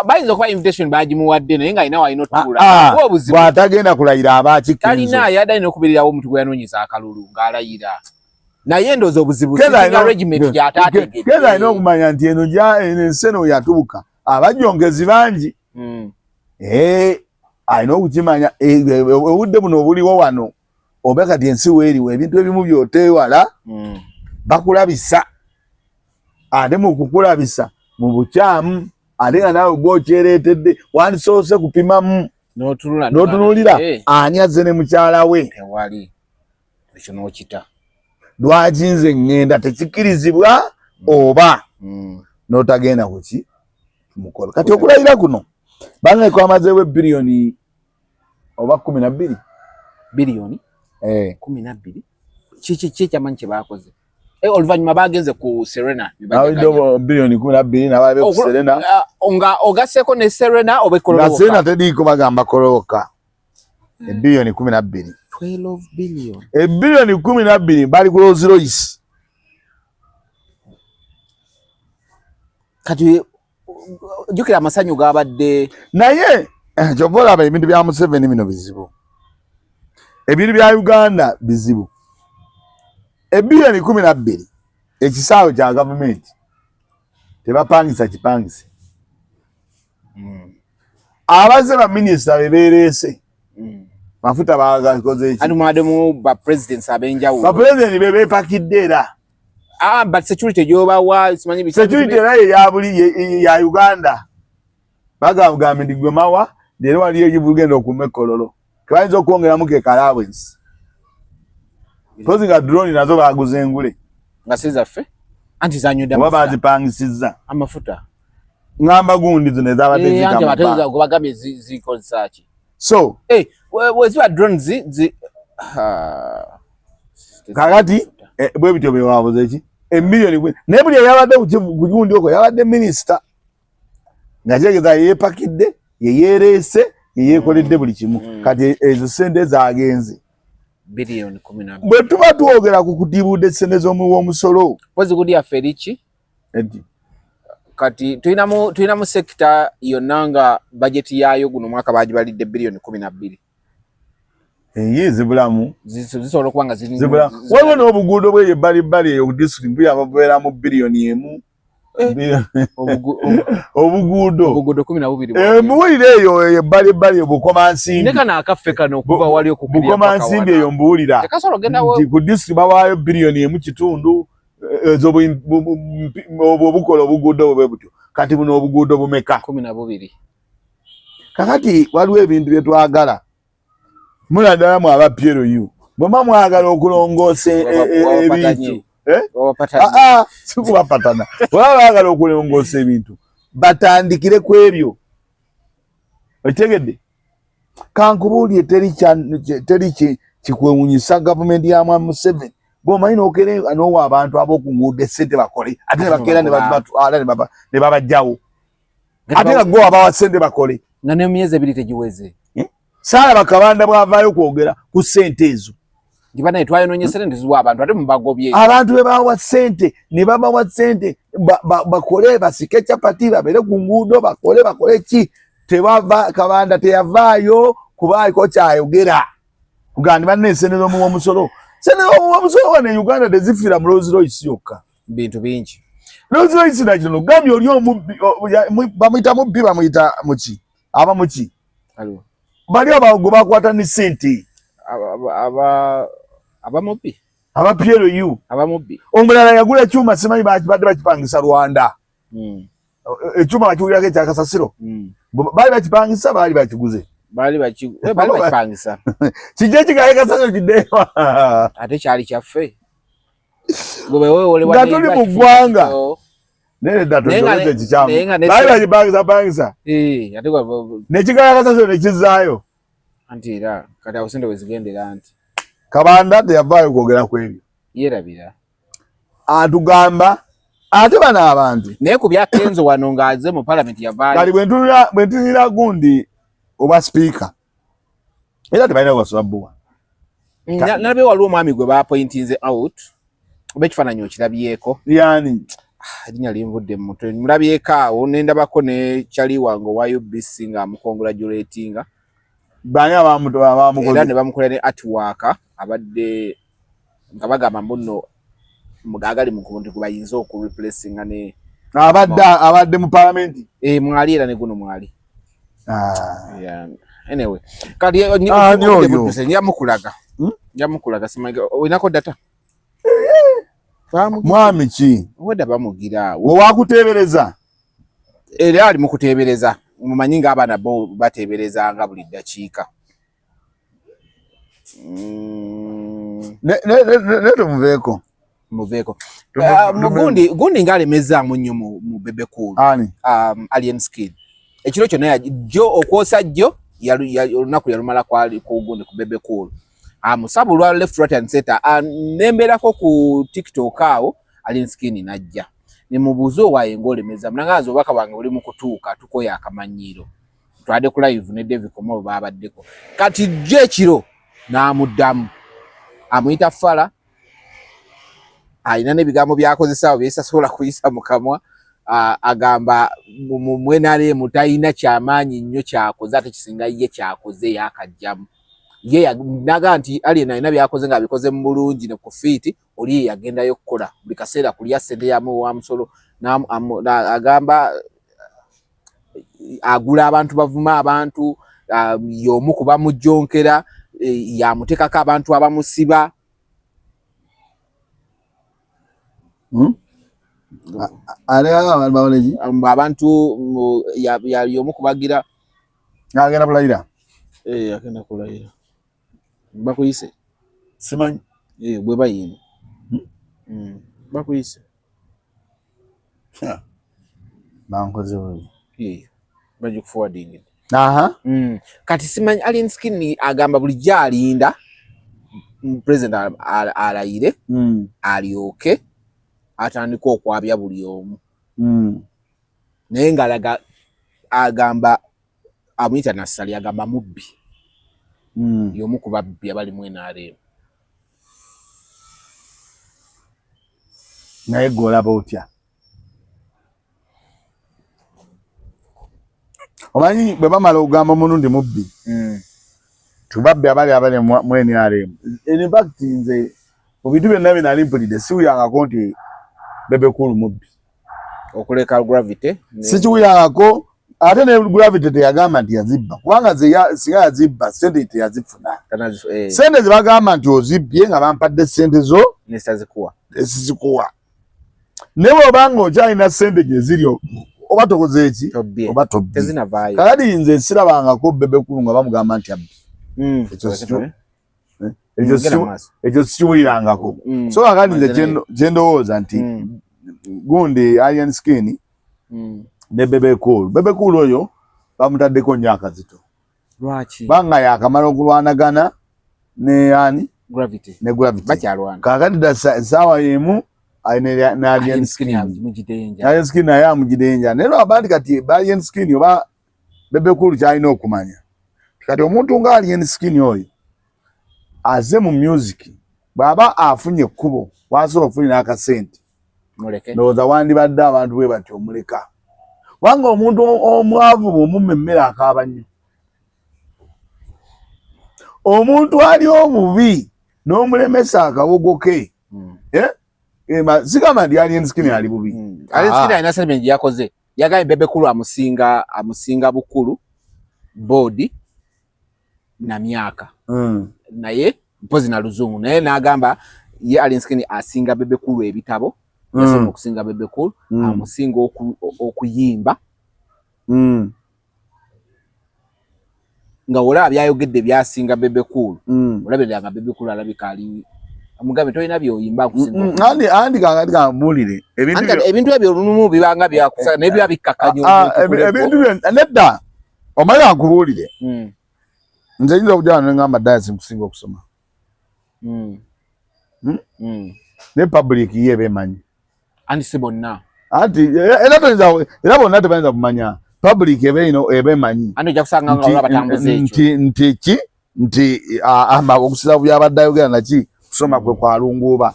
bayinza okuba invitation bagimuwadde naye ng'alina walina otuula bw'atagenda kulayira abaaki talina yadde alina okubirirawo omuntu gwe yanoonyeza akalulu ng'alayira naye ndowooza obuzibu singa regiment gy'ataategedde Kenzo alina okumanya nti eno ensi eno yatuuka abajjongezi bangi alina okukimanya obudde buno obuliwo wano oba kati ensi weeriwo ebintu ebimu by'oteewala bakulabisa ate mu kukulabisa mu bukyamu ate nga naawe gw'okyereetedde wandisoose kupimamu n'otunuulira ani azze ne mukyala we ekyo n'okita lwaki nze ŋŋenda tekikkirizibwa oba n'otagenda kuki mukolo kati okulayira kuno banga kwamazeewo ebiliyoni oba 12 biliyoni 12 kiki kyamanyi kye baakoze oluvannyuma bagenze ku Serena biliyoni 12 nababe ku Serena nga ogasseeko ne Serena oba nga Serena tediiko bagamba kolooka ebiliyoni 12 12 billion ebiliyoni 12 bali ku Rolls Royce kati jukira amasanyu gabadde naye kyova olaba ebintu bya Museveni bino bizibu ebintu bya Uganda bizibu ebiliyoni 12 ekisaawe kya gavumenti tebapangisa kipangise abaze baminisita bebeereese mafuta bagakoze eki ani mwademu ba presidents abenjawulo ba president bebepakidde era but security gyobawa simanyi bisatu security era yabuli ya Uganda bagamba ndi gwe mawa leero wali egibugenda okumekololo kainzo okwongeramu ke allowance pozi nga drone nazo baguze ngule nga sizaffe anti zanyoda mafuta bazipangisiza amafuta ngamba gundi zine zabadde zikama anti bateza kubagamye zikonsachi so weziwa drones kakati bwe bityo bewabuze eki emiliyoni nebuli yabadde kugundi oko yabadde minister nga jegeza yepakidde yeyereese yeyekoledde buli kimu kati ezo sente zagenze biliyoni 12 bwe tuba twogera ku kutibudde sente z'omusolo pozi gudi aferichi kati tulinamu sekita yonna nga bajeti yaayo guno mwaka bagibalidde biliyoni 12 zibulamu zisobola okuba nga waliwo n'obuguudo bwe yebbalibbali eyo ku disitulikiti bubeeramu biliyoni emu obuguudo 12 mbuwulire eyo yebbalibbali obukomansimbi neka naakaffe kano okuva wali bukomansimbi eyo mbuwulira nti ku disitulikiti bawaayo biliyoni emu kitundu obukola obuguudo bwe butyo kati buno obuguudo bumeka 12 kakati waliwo ebintu bye twagala munaddala mu abapiero yu bwema mwagala okulongoosa ebintu sikubapatana waba baagala okulongoosa ebintu batandikire ku ebyo okitegedde kankubuulire teri kikwewunyisa gavumenti ya Mwami Museveni bw'omanyi n'owa abantu ab'oku nguudo essente bakole ate ne bakeera ne babajjawo ate nga gwe wabawa ssente bakole nga ne myezi 2 tegiweze saalaba Kabanda bw'avaayo kwogera ku ssente ezo gibanaye twayonoonye ssente ziwa abantu ate mubagobye abantu be bawa ssente ne babawa ssente bakole basike capati babeere ku nguudo bakole ki tebava Kabanda teyavaayo kubaako kyayogera kugandi banne essente z'omuwa omusolo sene omusolo wano Uganda tezifiira mu Rolls Royce yokka bintu bingi Rolls Royce nakino gambye oli omubbi bamuyita mubbi bamuyita muki aba muki bali abago bakwata ni ssente abamubbi abapiero yu abamubbi omulala yagula ekyuma simanyi badde bakipangisa Rwanda ekyuma bakiwulirako ekyakasasiro bali bakipangisa bali bakiguze bali bakipangisa kijja kigaye kasasiro kiddeewa ate kyali kyaffe nga tuli mu ggwanga bali bakipangisa nekigaya kasasiro nekizaayo anti era kati awo sente wezigendera anti Kabanda teyavaayo kwogera ku ebyo yerabira atugamba ate bano abantu naye ku bya Kenzo wano ng'aze mu parliament yavaayo kati bwe ntunira gundi oba speaker era tebalina gwasabbuwa nalabe waliwo omwami gwe bapointinze out oba ekifaananyi okirabyeko yani erinnya linvudde mu mutwe mulabyeko awo nendabako ne kyali wange owa UBC ng'amukongratulatinga bani abamukozi era ne bamukolera ne artwork abadde nga bagamba mbuno mugagali mu kuntu kubayinza okureplacinga ne abadde mu parliament mwali era ne guno mwali yeah anyway kadi nyamukulaga simanyi oinako data mwami ki weda bamugira wakutebereza era ali mu kutebereza mumanyi nga abaana bo bateberezanga buli ddakiika muveeko gundi ng'alemezaamu nnyo mu Bebe Cool Alien Skin ekiro kyonna jjo okwosa jjo olunaku yalumala kwali ku gundi ku Bebe Cool musabu lwa left right and center nemberako ku TikTok awo Alien Skin najja nimubuuza owaaye ng'olemeza munangazi obubaka bwange buli mu kutuuka tukoye akamanyiro twade ku live ne David Komo babaddeko kati jjo ekiro n'amuddamu amuyita Fala alina n'ebigambo byakozesaawo byesasobola kuyisa mu kamwa agamba mwenale mutayina kyamaanyi nnyo kyakoze ate kisinga ye kyakoze yakajjamu ye naga nti Alien alina byakoze nga bikoze mu bulungi ne ku fiiti oli yagendayo okukola buli kaseera kulya ssente yamu wa musolo agamba agula abantu bavuma abantu y'omu kuba mujjonkera yamutekako abantu abamusiba abantu y'omu kubagira agenda kulayira agenda kulayira bakuyise simanyi bwe bayina bakuyise bankoze bubi baje kuforwarding kati simanyi Alien Skin agamba bulijjo alinda president alayire alyoke atandika okwabya buli omu naye ng'alaga agamba amuyita Nassali agamba mubbi y'omu ku babbi abalimu NRM naye gwe olaba otya omanyi bwe bamala okugamba omuntu ndi mubbi tubabbi abali mu NRM in fact nze mu bintu byonna bye nali mpulidde siwuyangako nti Bebe Cool mubbi okuleka Gravity sikiwuyangako ate ne Gravity teyagamba nti yazibba kubanga singa yazibba ssente teyazifuna ssente ze bagamba nti ozibbye nga bampadde ssente zo nesazikuwa esizikuwa nebo bango china sente jeziryo oba tokoze eki oba tobbi tezinavaayo kakati nze sirabanga ko bebe kulunga bamugamba nti abbi ekyo sikiwulirangako so kakati nze kyendowooza nti gundi Alien Skin ne bebe cool oyo bamutaddeko nnyo akazito lwaki banga yakamala okulwanagana ne ani Gravity bakyalwana kakati da sawa yemu na Alien Skin Alien Skin naye amugidenja nero abandi kati Alien Skin oba bebe cool kyalina okumanya kati omuntu nga Alien Skin oyo aze mu music baba afunye ekkubo wasobola okufunira akasente ndowooza wandibadde abantu bwe bati omuleka wanga omuntu omwavu bw'omumma emmere akaaba nnyo omuntu ali obubi n'omulemesa akabogo ke sigamba ndi Alien Skin ali bubi Alien Skin alina statement yakoze yagaye bebe kulu amusinga bukulu body na myaka naye mpozi na luzungu naye n'agamba ye Alien Skin asinga bebe kulu ebitabo yasoma okusinga bebe kulu amusinga okuyimba nga olaba byayogedde byasinga bebe kulu olabiranga bebe kulu alabika ali amugambe toyina byoyimba kusinga andi kangambulire ebintu ebyo lumu bibanga byakusa nebyo bikakkanyo ebintu nedda omala nkubulire nze nyiza okujana ngamba dayasi nkusinga okusoma ne public ye bemanyi andi si bonna ati era bonna tebayinza kumanya public ebemanyi andi ojja kusanga nga batambuze ekyo nti okusiza byabadde ayogera naki kusoma kwe kwalunguuba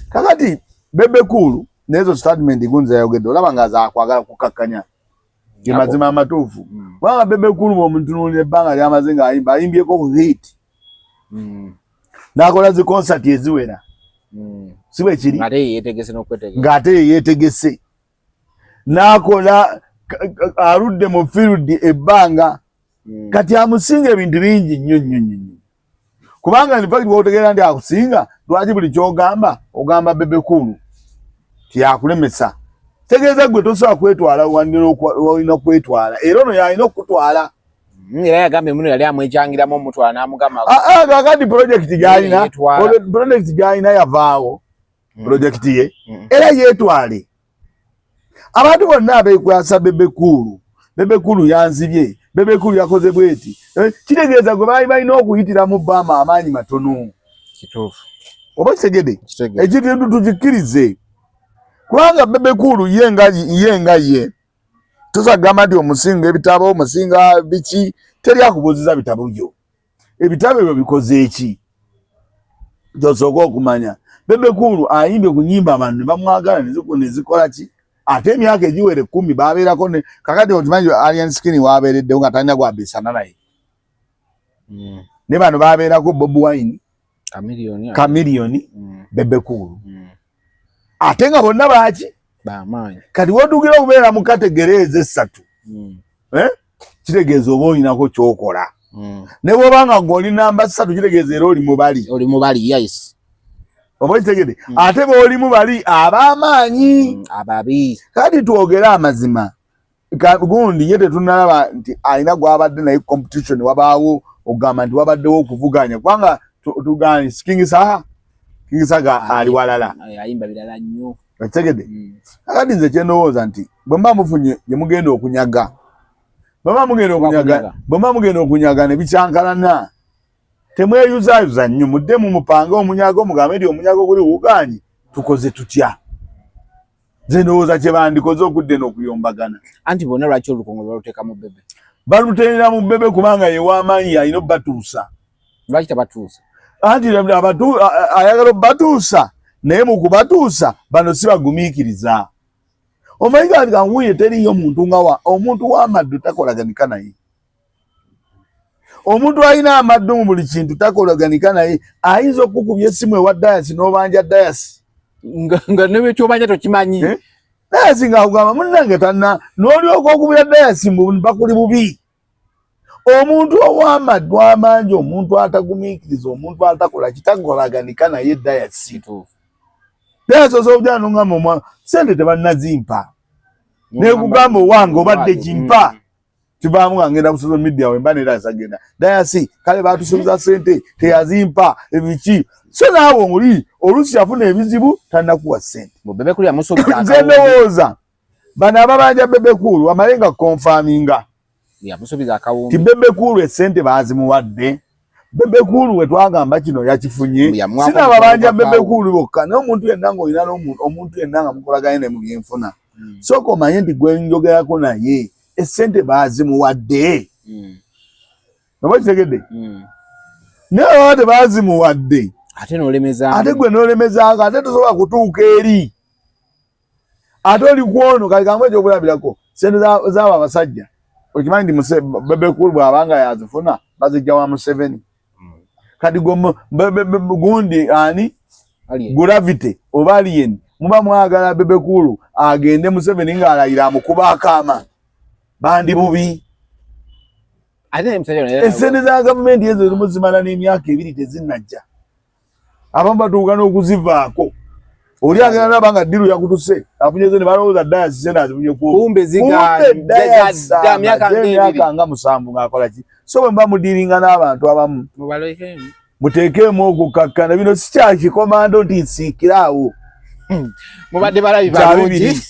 kakati bebe kulu nezo statement gunza yayogedde olaba nga zakwagala kukakkanya mazima amatuufu wanga bebe kulu omuntu ebbanga lyamaze ng'ayimba ayimbyeko hit n'akola zi concert eziwera si bwe kiri ng'ate yeetegese n'akola aludde mu field ebbanga kati amusinga ebintu bingi nnyo kubanga in fact bw'otegeera ndi akusinga lwaki buli ky'ogamba ogamba bebe kulu tiyakulemesa tegeeza gwe tosobola kwetwala walina kwetwala era ono yalina okutwala era yagambye muno yali amwejangiramu omutwala n'amugamba kakati projekiti gy'alina yavaawo projekiti ye era yeetwale abantu bonna abeekwasa bebe kulu yanzibye bebe kulu yakoze bweti kitegeeza gwe baali balina okuyitira mu bbama amaanyi matono oba kitegede ekintu tukikkirize kubanga bebe kulu ye nga ye tosagamba nti omusinga ebitabo omusinga biki teri akubuuziza bitabo byo ebitabo ebyo bikoze eki gyosooka okumanya bebe kulu ayimbye ku nnyimba abantu ne bamwagala nezikola ki ate emyaka egiwere 10 babeerako kakati okimanyi Alien Skin wabeereddewo nga talina gwabisana naye ne bano babeerako Bobi Wine Chameleone bebe kulu ate nga bonna baki bamaanyi kati wotugira okubeera mu kategereeza 3 kitegeeza oba olinako kyokola ne bwobanga ng'oli namba 3 kitegeeza era oli mubali yes oba kitegede ate bw'oli mubali ab'amaanyi ababi kati twogere amazima gundi ye tetunalaba nti alina gwabadde naye competition wabaawo ogamba nti wabaddewo okuvuganya kubanga tugani King Saga ali walala ayimba birala nnyo kitegede kakati nze kyendowooza nti bwe mba mufunye gye mugenda okunyaga bwe mba mugenda okunyaga ne bikyankalana temweyuzayuza nnyo mudde mu mupange omunyago mugambe nti omunyago guli wuganyi tukoze tutya nze ndowooza kye bandikoze okudde n'okuyombagana anti bonna lwaki olukongo lwaluteeka mu bebe baluteerera mu bebe kubanga ye w'amaanyi alina obbatuusa lwaki tabatuusa anti ayagala obbatuusa naye mu kubatuusa bano si bagumiikiriza omanyi kati kanguye teriyo muntu nga omuntu w'amaddu takolaganika naye omuntu alina amaddu mu buli kintu takolaganika naye ayinza okukubya essimu ewa dayasi n'obanja dayasi nga nebykyobanja tokimanyi dayasi ngaakugamba munnange tanna n'olyoka okubira dayasi bakuli bubi omuntu ow'amaddu amangi omuntu atagumiikiriza omuntu atakola kitakolaganika naye dayasi Dayasi osobola n'ongamba omwana sente tebannazimpa ne kugamba owange obadde kimpa kivaamu ngenda ku social media wemba ne Dayasi agenda Dayasi kale baatusuubiza sente teyazimpa ebiki so naawe oluusi yafuna ebizibu tannakuwa sente Bebe Cool yamusuubiza nze ndowooza bano ababanja Bebe Cool amale nga konfaminga yamusuubiza akawumbi ti Bebe Cool esente baazimuwadde Bebe Cool we twagamba kino yakifunye sina ababanja Bebe Cool bokka n'omuntu yenna ng'olina omuntu yenna nga mukolaganye ne mu byenfuna sooka omanye nti gwe njogerako naye esente baazimuwadde oba kitegedde naye baba tebaazimuwadde ate n'olemeza ate gwe n'olemezanga ate tosobola kutuuka eri ate oli kwono kali kamwe ekyokulabirako sente z'abo abasajja okimanyi nti Bebe Cool bw'abanga yazifuna bazijja wa Museveni kati gundi ani Gravity oba Alien muba mwagala Bebe Cool agende Museveni ng'alayira amukuba akaama bandi bubi esente za gavumenti ezo zimu zimala n'emyaka 2 tezinnajja abamu batuuka n'okuzivaako oli agenda naba nga ddiru yakutuse afunyezo ne balowooza Dayasi sente azifunye kumbe myaka nga 7 ng'akola ki so bwe mba mudiringa n'abantu abamu muteekeemu okukakkana bino si kyakikomando nti nsiikiraawo mubadde balabi balungi